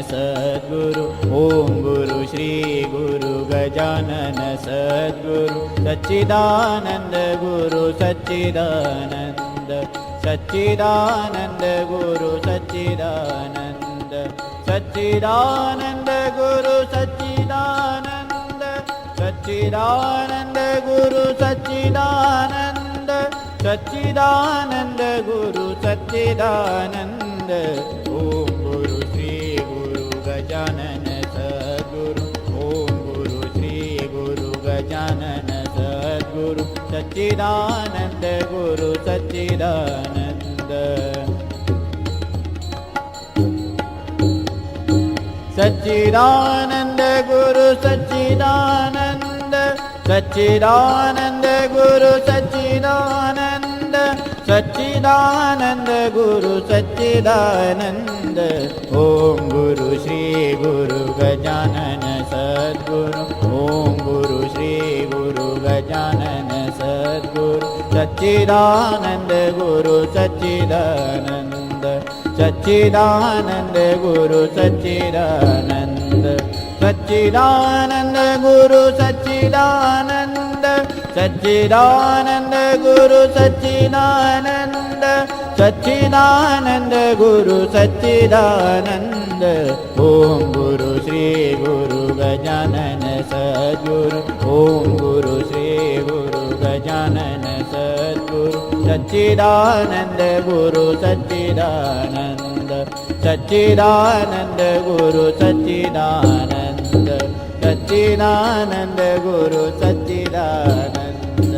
सद्गुरु ओम गुरु श्री गुरु गजानन सद्गुरु सच्चिदानंद गुरु सच्चिदानंद सच्चिदानंद गुरु सच्चिदानंद सच्चिदानंद गुरु सच्चिदानंद सच्चिदानंद गुरु सच्चिदानंद सच्चिदानंद गुरु सच्चिदानंद ओम गुरु श्री गुरु गजानन सद्गुरु ओम गुरु श्री गुरु गजानन सद्गुरु सच्चिदानंद गुरु सच्चिदानंद सच्चिदानंद गुरु सच्चिदानंद सच्चिदानंद गुरु सच्चिदानंद सच्चिदानंद गुरु सच्चिदानंद ओम गुरु श्री गुरु गजानन सद्गुरु ओम गुरु श्री गुरु गजानन सद्गुरु सच्चिदानंद गुरु सच्चिदानंद सच्चिदानंद गुरु सच्चिदानंद सच्चिदानंद गुरु सच्चिदानंद सच्चिदानंद गुरु सच्चिदानंद सच्चिदानंद गुरु सच्चिदानंद ओम गुरु श्री गुरु गजानन सद्गुरु ओम गुरु श्री गुरु गजानन सद्गुरु सच्चिदानंद गुरु सच्चिदानंद सच्चिदानंद गुरु सच्चिदानंद सच्चिदानंद गुरु सच्चिदानंद।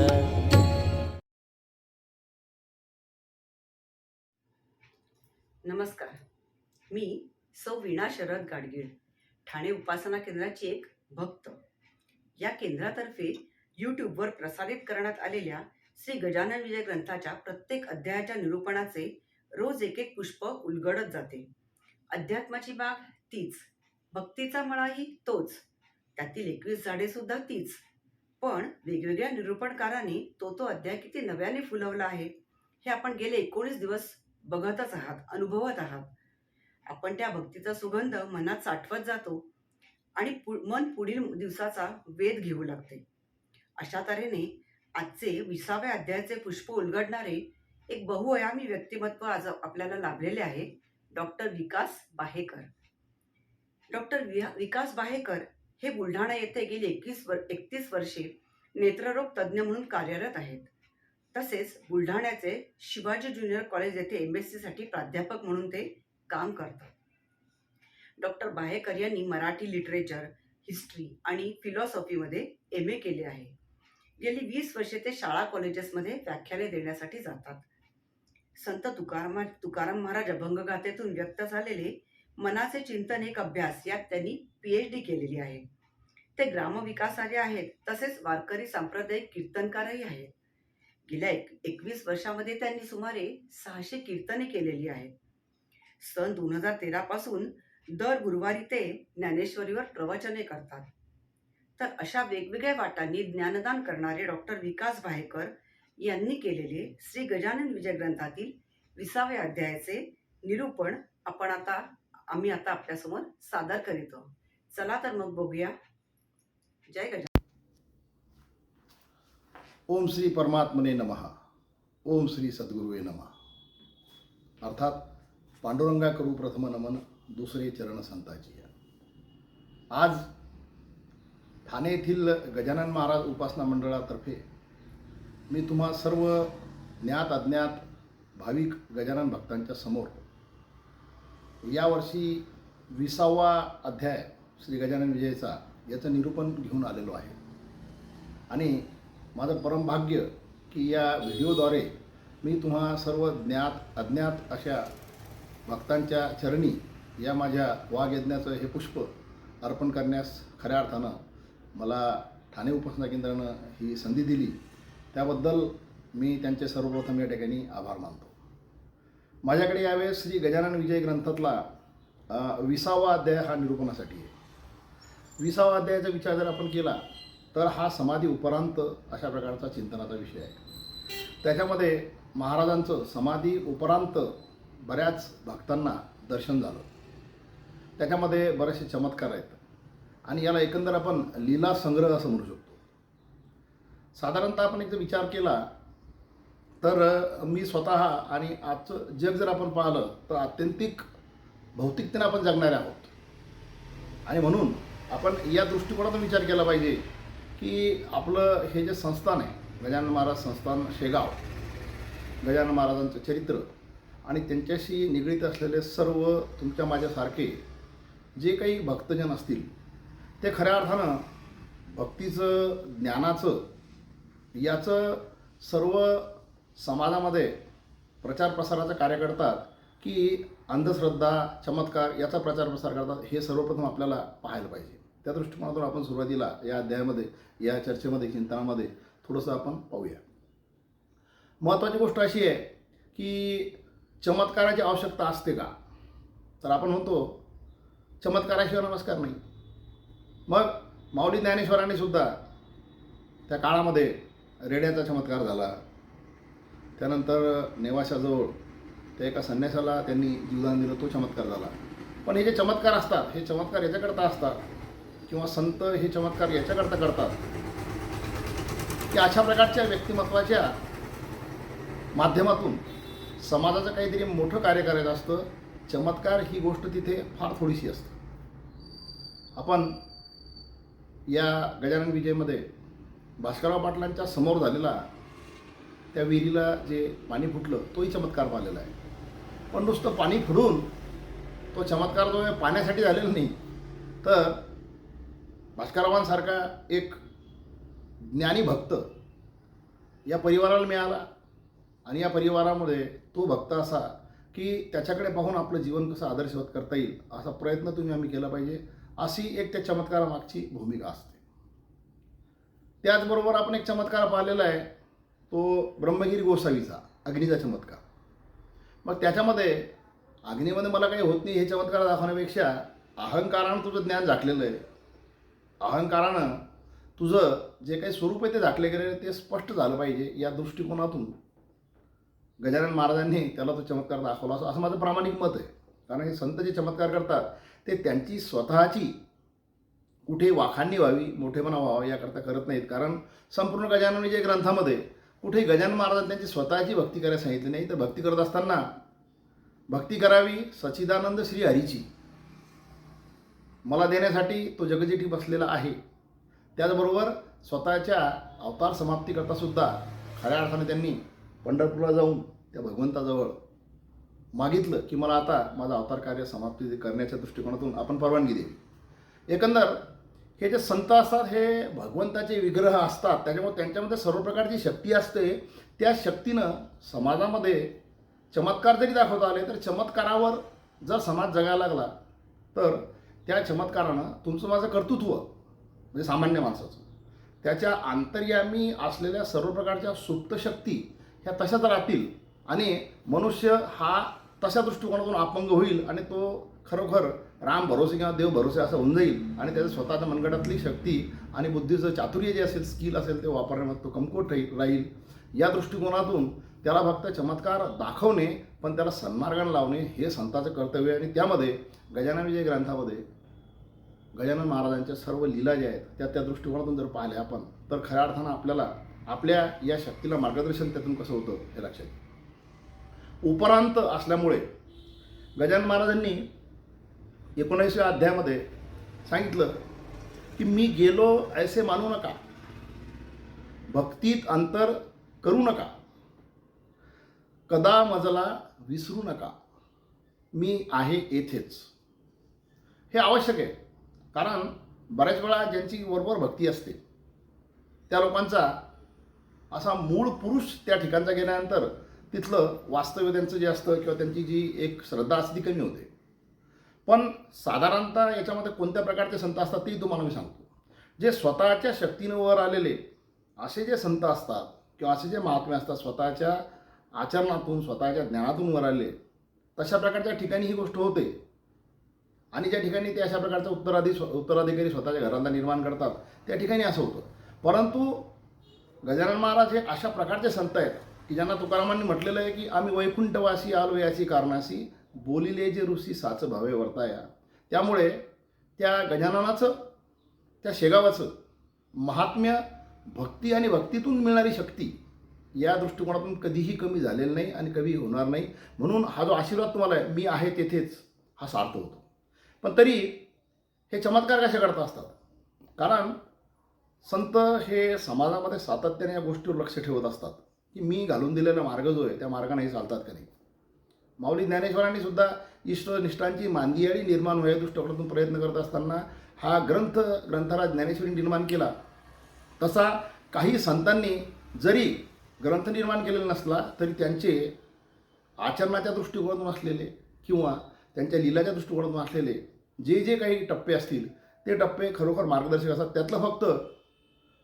नमस्कार, मी सौ वीणा शरद गाडगीळ, ठाणे उपासना केंद्राची एक भक्त। या केंद्रातर्फे यूट्यूबवर प्रसारित करण्यात आलेल्या श्री गजानन विजय ग्रंथाच्या प्रत्येक अध्यायाच्या निरूपणाचे रोज एक एक पुष्प उलगडत जाते। अध्यात्माची बाग तीच, भक्तीचा मळाही तोच, त्यातील 21 झाडे सुद्धा तीच, पण वेगवेगळ्या निरूपणकारांनी तो अध्याय किती नव्याने फुलवला आहे हे आपण गेले 19 दिवस बघतच आहात, अनुभवत आहात। आपण त्या भक्तीचा सुगंध मनात साठवत जातो आणि मन पुढील दिवसाचा वेध घेऊ लागते। अशा तऱ्हेने आजचे 20व्या अध्यायाचे पुष्प उलगडणारे एक बहुआयामी व्यक्तिमत्व आज आपल्याला लाभलेले आहे, डॉक्टर विकास बाहेकर। डॉक्टर विकास बाहेकर हे बुलढाणा येथे गेली 31 वर्षे नेत्ररोग तज्ज्ञ म्हणून कार्यरत आहेत। तसेच बुलढाण्याचे शिवाजी ज्युनियर कॉलेज येथे MSc साठी प्राध्यापक म्हणून ते काम करतात। डॉक्टर बाहेकर यांनी मराठी लिटरेचर, हिस्ट्री आणि फिलॉसॉफीमध्ये MA केले आहे। गेली 20 वर्षे ते शाळा कॉलेजेसमध्ये व्याख्याने देण्यासाठी जातात। संत तुकाराम महाराज अभंगगाथेतून व्यक्त झालेले मनाचे चिंतन एक अभ्यास यात त्यांनी PhD केलेली आहे। ते ग्रामविकासार्य आहेत, तसेच वारकरी सांप्रदायिक कीर्तनकारही आहेत। गेल्या 21 वर्षामध्ये त्यांनी सुमारे 600 कीर्तने केलेली आहेत। सन 2013 पासून दर गुरुवारी ते ज्ञानेश्वरीवर प्रवचने करतात। तर अशा वेगवेगळ्या वाटांनी ज्ञानदान करणारे डॉक्टर विकास बाहेकर यांनी केलेले श्री गजानन विजय ग्रंथातील 20व्या अध्यायाचे निरूपण आम्ही आता आपल्यासमोर सादर करीत आहोत। चला तर मग बघूया। जय गजानन। ओम श्री परमात्मने नमः, ओम श्री सद्गुरुवे नमः। अर्थात पांडुरंगा करू प्रथम नमन, दुसरे चरण संताची। आज ठाणे येथील गजानन महाराज उपासना मंडळातर्फे मी तुम्हा सर्व ज्ञात अज्ञात भाविक गजानन भक्तांच्या समोर यावर्षी 20वा अध्याय श्री गजानन विजयचा याचं निरूपण घेऊन आलेलो आहे। आणि माझं परमभाग्य की या व्हिडिओद्वारे मी तुम्हा सर्व ज्ञात अज्ञात अशा भक्तांच्या चरणी या माझ्या वाग्यज्ञाचं हे पुष्प अर्पण करण्यास खऱ्या अर्थानं मला ठाणे उपासना केंद्रानं ही संधी दिली, त्याबद्दल मी त्यांचे सर्वप्रथम या ठिकाणी आभार मानतो। माझ्याकडे यावेळेस श्री गजानन विजय ग्रंथातला 20वा अध्याय हा निरूपणासाठी आहे। 20वा अध्यायाचा विचार जर आपण केला तर हा समाधी उपरांत अशा प्रकारचा चिंतनाचा विषय आहे। त्याच्यामध्ये महाराजांचं समाधी उपरांत बऱ्याच भक्तांना दर्शन झालं त्याच्यामध्ये बरेचसे चमत्कार आहेत आणि याला एकंदर आपण लीला संग्रह असं म्हणू शकतो. साधारणतः आपण एकदा विचार केला तर मी स्वतः आणि आजचं जग जर आपण पाहिलं तर आत्यंतिक भौतिकतेने आपण जगणारे आहोत आणि म्हणून आपण या दृष्टिकोनातून विचार केला पाहिजे की आपलं हे जे संस्थान आहे गजानन महाराज संस्थान शेगाव, गजानन महाराजांचं चरित्र आणि त्यांच्याशी निगडीत असलेले सर्व तुमच्या माझ्यासारखे जे काही भक्तजन असतील ते खऱ्या अर्थानं भक्तीचं, ज्ञानाचं याचं सर्व समाजामध्ये प्रचार प्रसाराचं कार्य करतात की अंधश्रद्धा, चमत्कार याचा प्रचार प्रसार करतात, हे सर्वप्रथम आपल्याला पाहायला पाहिजे. त्या दृष्टिकोनातून आपण सुरुवातीला या अध्यायामध्ये, या चर्चेमध्ये, चिंतनामध्ये थोडंसं आपण पाहूया. महत्त्वाची गोष्ट अशी आहे की चमत्काराची आवश्यकता असते का? तर आपण म्हणतो चमत्काराशिवाय नमस्कार नाही. मग माऊली ज्ञानेश्वरांनी सुद्धा त्या काळामध्ये रेड्याचा चमत्कार झाला, त्यानंतर नेवाशाजवळ त्या एका संन्यासाला त्यांनी जीवदान दिलं, तो चमत्कार झाला. पण हे जे चमत्कार असतात हे चमत्कार याच्याकरता असतात किंवा संत हे चमत्कार याच्याकरता करतात की अशा प्रकारच्या व्यक्तिमत्वाच्या माध्यमातून समाजाचं काहीतरी मोठं कार्य करायचं असतं. चमत्कार ही गोष्ट तिथे फार थोडीशी असते. आपण या गजानन विजयमध्ये भास्करराव पाटलांच्या समोर झालेला त्या विहिरीला जे पाणी फुटलं तोही चमत्कार पाहिलेला आहे. पण नुसतं पाणी फुटून तो चमत्कार जो आहे पाण्यासाठी झालेला नाही, तर भास्कररावांसारखा एक ज्ञानी भक्त या परिवाराला मिळाला आणि या परिवारामध्ये तो भक्त असा की त्याच्याकडे पाहून आपलं जीवन कसं आदर्शवत करता येईल असा प्रयत्न आम्ही केला पाहिजे, अशी एक त्या चमत्कारामागची भूमिका असते. त्याचबरोबर आपण एक चमत्कार पाहिलेला आहे तो ब्रह्मगिरी गोसावीचा अग्नीचा चमत्कार. मग त्याच्यामध्ये अग्नीमध्ये मला काही होत नाही हे चमत्कार दाखवण्यापेक्षा अहंकारानं तुझं ज्ञान झाकलेलं आहे, अहंकारानं तुझं जे काही स्वरूप आहे ते झाकले गेले ते स्पष्ट झालं पाहिजे, या दृष्टिकोनातून गजानन महाराजांनी त्याला तो चमत्कार दाखवला असं माझं प्रामाणिक मत आहे. कारण हे संत जे चमत्कार करतात ते त्यांची स्वतःची कुठे वाखाणणी व्हावी, मोठेपणा व्हावा याकरता करत नाहीत. कारण संपूर्ण गजानन विजय ग्रंथामध्ये कुठेही गजानन महाराजांनी त्यांची स्वतःची भक्ती करायला सांगितली नाही, तर भक्ती करत असताना भक्ती करावी सच्चिदानंद श्री हरीची, मला देण्यासाठी तो जगजेठी बसलेला आहे. त्याचबरोबर स्वतःच्या अवतार समाप्तीकरता सुद्धा खऱ्या अर्थाने त्यांनी पंढरपूरला जाऊन त्या भगवंताजवळ मागितलं की मला आता माझं अवतार कार्य समाप्ती करण्याच्या दृष्टिकोनातून आपण परवानगी द्यावी. एकंदर हे जे संत असतात हे भगवंताचे विग्रह असतात, त्याच्यामुळे त्यांच्यामध्ये सर्व प्रकारची शक्ती असते. त्या शक्तीनं समाजामध्ये चमत्कार जरी दाखवता आले तर चमत्कारावर जर समाज जगायला लागला तर त्या चमत्कारानं तुमचं माझं कर्तृत्व म्हणजे सामान्य माणसाचं त्याच्या अंतर्यामी असलेल्या सर्व प्रकारच्या सुप्त शक्ती ह्या तशाच राहतील आणि मनुष्य हा तशा दृष्टिकोनातून अपंग होईल आणि तो खरोखर राम भरोसे किंवा देव भरोसे असं होऊन जाईल आणि त्याचं स्वतःच्या मनगटातली शक्ती आणि बुद्धीचं चातुर्य जे असेल, स्किल असेल ते वापरण्यामध्ये तो कमकुवत राहील. या दृष्टिकोनातून त्याला फक्त चमत्कार दाखवणे पण त्याला सन्मार्गाने लावणे हे संताचं कर्तव्य आहे. आणि त्यामध्ये गजानन विजय ग्रंथामध्ये गजानन महाराजांच्या सर्व लीला ज्या आहेत त्या दृष्टिकोनातून जर पाहिल्या आपण तर खऱ्या अर्थानं आपल्याला आपल्या या शक्तीला मार्गदर्शन त्यातून कसं होतं हे लक्षात येईल. उपरांत असल्यामुळे गजानन महाराजांनी 19व्या अध्यायामध्ये सांगितलं की मी गेलो ऐसे मानू नका, भक्तीत अंतर करू नका, कदा मजला विसरू नका, मी आहे येथेच. हे आवश्यक आहे कारण बऱ्याच वेळा ज्यांची बरोबर भक्ती असते त्या लोकांचा असा मूळ पुरुष त्या ठिकाणचा गेल्यानंतर तिथलं वास्तव्य त्यांचं जे असतं किंवा त्यांची जी एक श्रद्धा असते ती कमी होते. पण साधारणतः याच्यामध्ये कोणत्या प्रकारचे संत असतात तेही तुम्हाला मी सांगतो. जे स्वतःच्या शक्तीनं वर आलेले असे जे संत असतात किंवा असे जे महात्मे असतात स्वतःच्या आचरणातून स्वतःच्या ज्ञानातून वर आले तशा प्रकारच्या ठिकाणी ही गोष्ट होते. आणि ज्या ठिकाणी ते अशा प्रकारचा उत्तराधिकारी स्वतःच्या घराला निर्माण करतात त्या ठिकाणी असं होतं. परंतु गजानन महाराज हे अशा प्रकारचे संत आहेत की ज्यांना तुकारामांनी म्हटलेलं आहे की आम्ही वैकुंठवासी आलो याची कारणासी, बोलिले जे ऋषी साच भावे वर्ताया, त्यामुळे त्या गजाननाचं, त्या शेगावाचं महात्म्य भक्ती आणि भक्तीतून मिळणारी शक्ती या दृष्टिकोनातून कधीही कमी झालेलं नाही आणि कधी होणार नाही. म्हणून हा जो आशीर्वाद तुम्हाला आहे, मी आहे तेथेच, हा सार्थ होतो. पण तरी हे चमत्कार कसे करत असतात? कारण संत हे समाजामध्ये सातत्याने या गोष्टीवर लक्ष ठेवत असतात की मी घालून दिलेला मार्ग जो आहे त्या मार्गाने हे चालतात का नाही. माऊली ज्ञानेश्वरांनी सुद्धा इष्टनिष्ठांची मांदियाळी निर्माण व्हाव्या दृष्टिकोनातून प्रयत्न करत असताना हा ग्रंथराज ज्ञानेश्वरी निर्माण केला. तसा काही संतांनी जरी ग्रंथ निर्माण केलेला नसला तरी त्यांचे आचरणाच्या दृष्टिकोनातून असलेले किंवा त्यांच्या लीलाच्या दृष्टिकोनातून असलेले जे काही टप्पे असतील ते टप्पे खरोखर मार्गदर्शक असतात. त्यातलं फक्त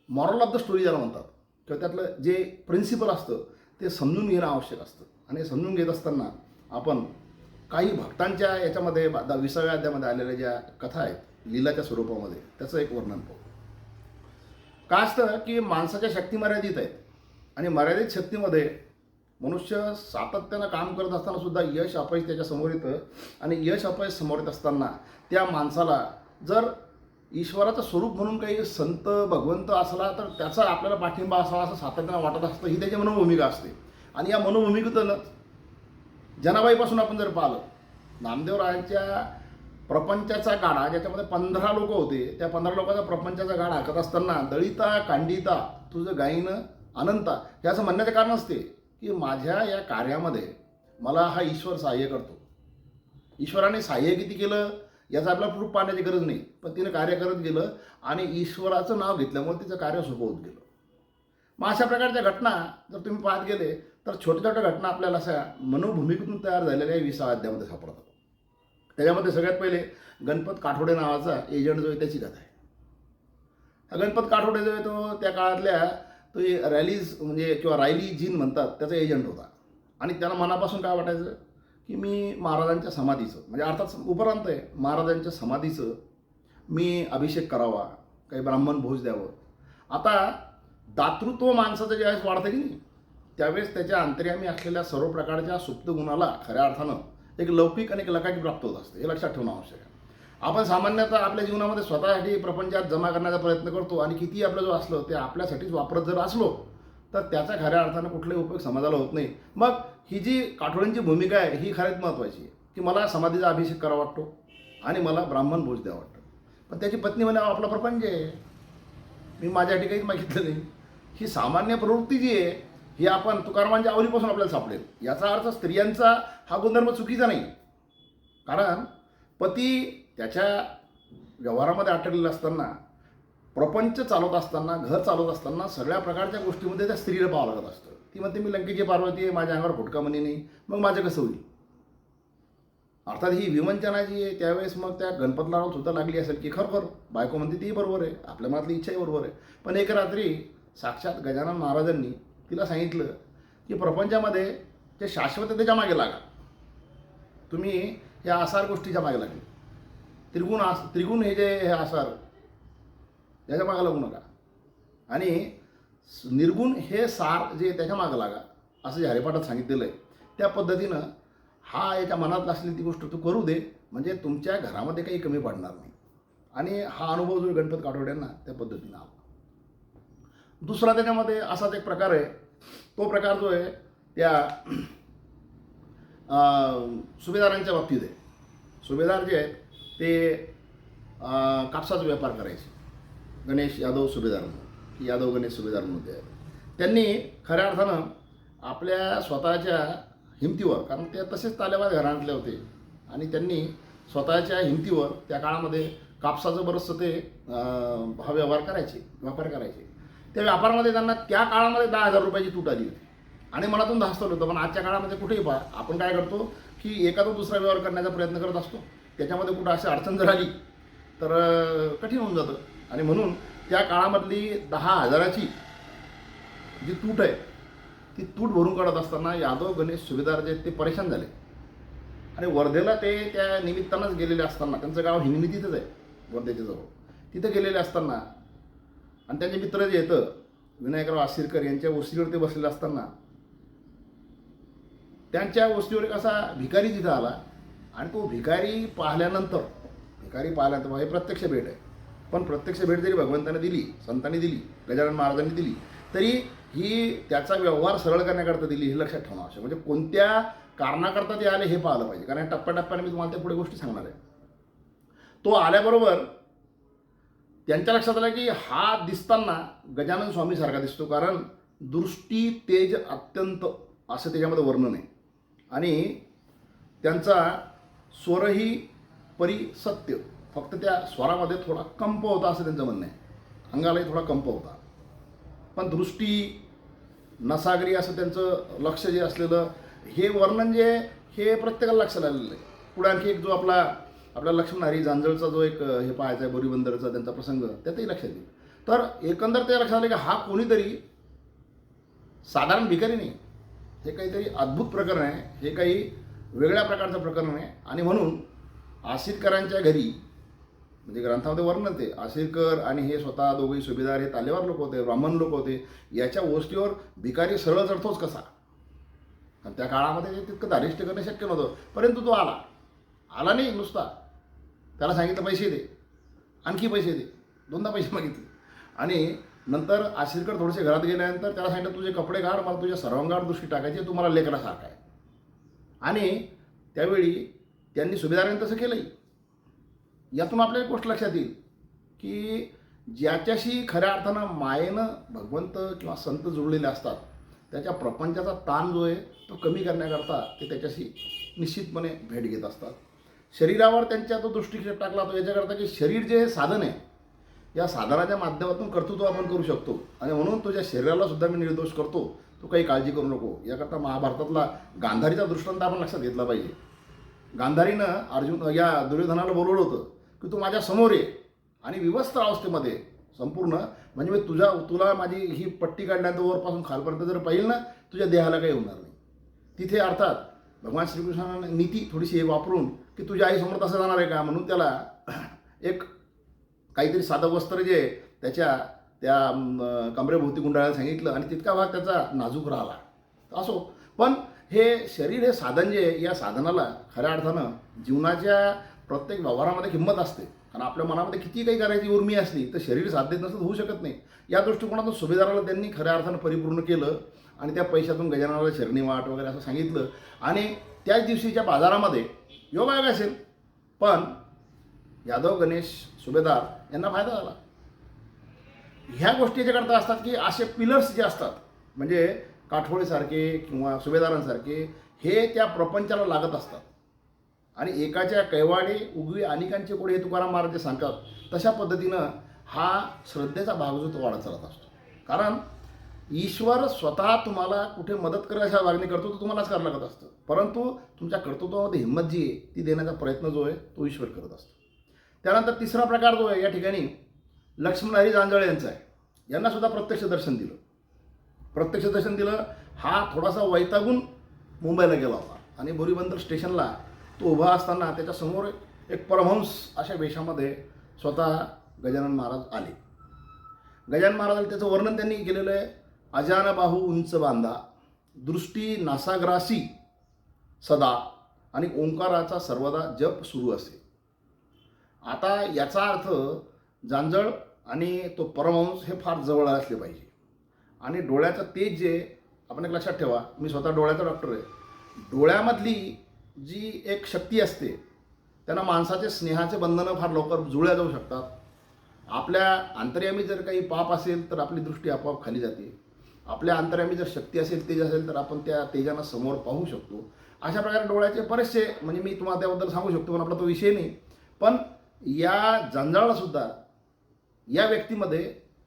मॉरल ऑफ द स्टोरी ज्याला म्हणतात किंवा त्यातलं जे प्रिन्सिपल असतं ते समजून घेणं आवश्यक असतं. आणि समजून घेत असताना आपण काही भक्तांच्या याच्यामध्ये 20व्या अध्यायामध्ये आलेल्या ज्या कथा आहेत लीलाच्या स्वरूपामध्ये त्याचं एक वर्णन पाहू. का असतं की माणसाच्या शक्ती मर्यादित आहेत आणि मर्यादित शक्तीमध्ये मनुष्य सातत्यानं काम करत असताना सुद्धा यश अपयश त्याच्यासमोर येतं. आणि यश अपयश समोर येत असताना त्या माणसाला जर ईश्वराचं स्वरूप म्हणून काही संत भगवंत असला तर त्याचा आपल्याला पाठिंबा असावा असं सातत्यानं वाटत असतं. ही त्याची मनोभूमिका असते. आणि या मनोभूमिकेतून जनाबाईपासून आपण जर पाहिलं, नामदेवरायांच्या प्रपंचाचा गाडा ज्याच्यामध्ये 15 लोक होते, त्या 15 लोकांचा प्रपंचाचा गाडा हाकत असताना दळिता कांडिता तुझं गायीनं अनंता हे असं म्हणण्याचं कारण असते की माझ्या या कार्यामध्ये मला हा ईश्वर सहाय्य करतो. ईश्वराने सहाय्य किती केलं याचा आपल्याला प्रूफ पाहण्याची गरज नाही, पण तिनं कार्य करत गेलं आणि ईश्वराचं नाव घेतल्यामुळे तिचं कार्य सोपं होत गेलं. मग अशा प्रकारच्या घटना जर तुम्ही पाहत गेले तर छोट्या छोट्या घटना आपल्याला अशा मनोभूमिकेतून तयार झालेल्या 20व्या अध्यायामध्ये सापडतात. त्याच्यामध्ये सगळ्यात पहिले गणपत काठोडे नावाचा एजंट जो आहे त्याची कथा आहे. हा गणपत काठोडे जो आहे तो त्या काळातल्या तो रॅलीज म्हणजे किंवा रायली जीन म्हणतात त्याचा एजंट होता. आणि त्याला मनापासून काय वाटायचं की मी महाराजांच्या समाधीचं म्हणजे अर्थात उपरांत आहे महाराजांच्या समाधीचं मी अभिषेक करावा, काही ब्राह्मण भोज द्यावं. आता दातृत्व माणसाचं ज्यावेळेस वाढतं की नाही त्यावेळेस त्याच्या अंतर्यामी असलेल्या सर्व प्रकारच्या सुप्त गुणाला खऱ्या अर्थानं एक लौकिक आणि एक लकाकी प्राप्त होत असते. हे लक्षात ठेवणं आवश्यक आहे. आपण सामान्यतः आपल्या जीवनामध्ये स्वतःसाठी प्रपंचात जमा करण्याचा प्रयत्न करतो आणि किती आपलं जो असलं ते आपल्यासाठीच वापरत जर असलो तर त्याचा खऱ्या अर्थानं कुठलाही उपयोग समाजाला होत नाही. मग ही जी काठोड्यांची भूमिका आहे ही खरंच महत्त्वाची आहे की मला समाधीचा अभिषेक करावा वाटतो आणि मला ब्राह्मण भोज द्यावा वाटतं. पण त्याची पत्नी म्हणावं आपला प्रपंच आहे, मी माझ्यासाठी काहीच मागितलं नाही. ही सामान्य प्रवृत्ती जी आहे ही आपण तुकारामांच्या आवलीपासून आपल्याला सापडेल. याचा अर्थ स्त्रियांचा हा गुणधर्म चुकीचा नाही. कारण पती त्याच्या व्यवहारामध्ये अटकलेला असताना प्रपंच चालवत असताना घर चालवत असताना सगळ्या प्रकारच्या गोष्टीमध्ये त्या स्त्रीला पाहावं लागत असतं. ती म्हणते मी लंकेची पार्वती आहे, माझ्या अंगावर फुटका मनी नाही, मग माझं कसं होईल. अर्थात ही विवंचना जी आहे त्यावेळेस मग त्या गणपतराव सुद्धा लागली असेल की खरोखर बायको म्हणते तीही बरोबर आहे, आपल्या मनातली इच्छाही बरोबर आहे. पण एक रात्री साक्षात गजानन महाराजांनी तिला सांगितलं की प्रपंचामध्ये जे शाश्वत त्याच्या मागे लागा. तुम्ही या आसार गोष्टीच्या मागे लागले, त्रिगुण हे जे हे आसार याच्या मागे लागू नका आणि निर्गुण हे सार जे त्याच्या मागे लागा असं जे हरिपाठात सांगितलेलं आहे. त्या पद्धतीनं हा याच्या मनात असलेली ती गोष्ट तू करू दे म्हणजे तुमच्या घरामध्ये काही कमी पडणार नाही. आणि हा अनुभव जो गणपत काठोड्यांना त्या पद्धतीनं आला. दुसरा त्याच्यामध्ये असाच एक प्रकार आहे. तो प्रकार जो आहे त्या सुभेदारांच्या बाबतीत आहे. सुभेदार जे आहेत ते कापसाचा व्यापार करायचे. गणेश यादव सुभेदार म्हणून, यादव गणेश सुभेदार म्हणून ते त्यांनी खऱ्या अर्थानं आपल्या स्वतःच्या हिमतीवर, कारण ते तसेच तालेबाज घराण्यातले होते आणि त्यांनी स्वतःच्या हिमतीवर त्या काळामध्ये कापसाचं बरंचसं ते हा व्यापार करायचे. त्या व्यापारामध्ये त्यांना त्या काळामध्ये 10,000 रुपयाची तूट आली होती आणि मनातून धास्तलं होतं. पण आजच्या काळामध्ये कुठेही पहा आपण काय करतो की एखादा दुसरा व्यवहार करण्याचा प्रयत्न करत असतो. त्याच्यामध्ये कुठं अशी अडचण जर आली तर कठीण होऊन जातं. आणि म्हणून त्या काळामधली 10,000ची जी तूट आहे ती तूट भरून काढत असताना यादव गणेश सुभेदार जे ते परेशान झाले. आणि वर्धेला ते त्या निमित्तानंच गेलेले असताना, त्यांचं गाव हिंगणी तिथंच आहे वर्धेच्या जवळ, तिथं गेलेले असताना आणि त्यांचे मित्र जे येतं विनायकराव आसिरकर यांच्या वस्तीवर ते बसलेले असताना त्यांच्या वस्तीवर एक असा भिकारी तिथं आला आणि तो भिकारी पाहिल्यानंतर भिकारी पाहिल्यानंतर हे प्रत्यक्ष भेट आहे. पण प्रत्यक्ष भेट जरी भगवंताने दिली, संतांनी दिली, गजानन महाराजांनी दिली, तरी ही त्याचा व्यवहार सरळ करण्याकरता दिली, हे लक्षात ठेवणं आवश्यक. म्हणजे कोणत्या कारणाकरता ते आले हे पाहिलं पाहिजे. कारण टप्प्याटप्प्याने मी तुम्हाला त्या पुढे गोष्टी सांगणार आहे. तो आल्याबरोबर त्यांच्या लक्षात आलं की हा दिसताना गजानन स्वामीसारखा दिसतो, कारण दृष्टी तेज अत्यंत असं त्याच्यामध्ये वर्णन आहे. आणि त्यांचा स्वरही परी सत्य, फक्त त्या स्वरामध्ये थोडा कंप होता असं त्यांचं म्हणणं आहे. अंगालाही थोडा कंप होता, पण दृष्टी नसागरी असं त्यांचं लक्ष जे असलेलं हे वर्णन जे हे प्रत्येकाला लक्षात आलेलं आहे. पुढे आणखी एक जो आपल्या लक्ष्मण हरी जांजळचा जो एक हे पाहायचा आहे बोरीबंदरचा त्यांचा प्रसंग, त्यातही लक्षात येईल. तर एकंदर ते लक्षात आलं की हा कोणीतरी साधारण भिकारी नाही, हे काहीतरी अद्भुत प्रकरण आहे, हे काही वेगळ्या प्रकारचं प्रकरण आहे. आणि म्हणून आसिरकरांच्या घरी, म्हणजे ग्रंथामध्ये वर्णन ते आसिरकर आणि हे स्वतः दोघेही सुभेदार हे तालेवार लोक होते, ब्राह्मण लोक होते, याच्या गोष्टीवर भिकारी सरळ चढतोच कसा. आणि त्या काळामध्ये ते तितकं धारिष्ट करणं शक्य नव्हतं. परंतु तो आला नाही नुसता, त्याला सांगितलं पैसे दे, आणखी पैसे दे, दोनदा पैसे मागितले. आणि नंतर आसिरकर थोडेसे घरात गेल्यानंतर त्याला सांगितलं तुझे कपडे काढ, मला तुझ्या सर्वांगावर दृष्टी टाकायची, तू मला लेकरासारखा आहे. आणि त्यावेळी त्यांनी सुभेदारांनी तसं केलंही. यातून आपल्याला एक गोष्ट लक्षात येईल की ज्याच्याशी खऱ्या अर्थानं मायेनं भगवंत किंवा संत जुळलेले असतात, त्याच्या प्रपंचाचा ताण जो आहे तो कमी करण्याकरता ते त्याच्याशी निश्चितपणे भेट घेत असतात. शरीरावर त्यांच्या तो दृष्टिक्षेप टाकला तो याच्याकरता की शरीर जे हे साधन आहे, या साधनाच्या माध्यमातून कर्तृत्व आपण करू शकतो. आणि म्हणून तुझ्या शरीराला सुद्धा मी निर्दोष करतो, तू काही काळजी करू नको. याकरता महाभारतातला गांधारीचा दृष्टांत आपण लक्षात घेतला पाहिजे. गांधारीनं या दुर्योधनाला बोलवलं होतं की तू माझ्या समोर ये आणि विवस्थ अवस्थेमध्ये संपूर्ण, म्हणजे मी तुला माझी ही पट्टी काढल्यानंतर वरपासून खालपर्यंत जर पाहिलं ना, तुझ्या देहाला काही होणार नाही. तिथे अर्थात भगवान श्रीकृष्णाने नीती थोडीशी वापरून की तुझ्या आईसमोर तसं जाणार आहे का, म्हणून त्याला एक काहीतरी साधं वस्त्र जे त्याच्या त्या कमरेभोवती गुंडाळायला सांगितलं आणि तितका भाग त्याचा नाजूक राहिला. असो, पण हे शरीर हे साधन जे या साधनाला खऱ्या अर्थानं जीवनाच्या प्रत्येक व्यवहारामध्ये किंमत असते. कारण आपल्या मनामध्ये किती काही करायची उर्मी असली तर शरीर साध्य नसतं, होऊ शकत नाही. या दृष्टिकोनातून सुभेदाराला त्यांनी खऱ्या अर्थानं परिपूर्ण केलं आणि त्या पैशातून गजाननाला शरणी वाट वगैरे असं सांगितलं. आणि त्याच दिवशीच्या बाजारामध्ये योगायोग असेल, पण यादव गणेश सुभेदार यांना फायदा झाला. ह्या गोष्टी याच्याकरता असतात की असे पिलर्स जे असतात, म्हणजे काठोळेसारखे किंवा सुभेदारांसारखे, हे त्या प्रपंचाला लागत असतात. आणि एकाच्या कैवाडे उगवी अनेकांचे कोडे हे तुकाराम महाराज जे सांगतात, तशा पद्धतीनं हा श्रद्धेचा भाग जो तो वाढत चालत असतो. कारण ईश्वर स्वतः तुम्हाला कुठे मदत करायच्या वागणी करतो तो तुम्हालाच करावं लागत असतं, परंतु तुमच्या कर्तृत्वामध्ये हिंमत जी आहे ती देण्याचा प्रयत्न जो आहे तो ईश्वर करत असतो. त्यानंतर तिसरा प्रकार जो आहे या ठिकाणी लक्ष्मण हरी जांजळे यांचा आहे. यांना सुद्धा प्रत्यक्ष दर्शन दिलं. प्रत्यक्ष दर्शन दिलं. हा थोडासा वैतागून मुंबईला गेला होता आणि बोरीबंदर स्टेशनला तो उभा असताना त्याच्यासमोर एक परमहंस अशा वेशामध्ये स्वतः गजानन महाराज आले. गजानन महाराजांनी त्याचं वर्णन त्यांनी केलेलं आहे. अजान बाहू उंच बांधा, दृष्टी नासाग्रासी सदा, आणि ओंकाराचा सर्वदा जप सुरू असे. आता याचा अर्थ जांजळ आणि तो परमहंस हे फार जवळ असले पाहिजे. आणि डोळ्याचं तेज जे आपण एक लक्षात ठेवा, मी स्वतः डोळ्याचा डॉक्टर आहे. डोळ्यामधली जी एक शक्ती असते त्यांना माणसाचे स्नेहाचे बंधनं फार लवकर जुळल्या जाऊ शकतात. आपल्या अंतर्यामी जर काही पाप असेल तर आपली दृष्टी आपोआप खाली जाते. आपल्या अंतर्यामी जर शक्ती असेल, तेज असेल, तर आपण त्या तेजानं समोर पाहू शकतो. अशा प्रकारे डोळ्याचे बरेचसे, म्हणजे मी तुम्हाला त्याबद्दल सांगू शकतो पण आपला तो विषय नाही. पण या जंजाळाला सुद्धा या व्यक्तीमध्ये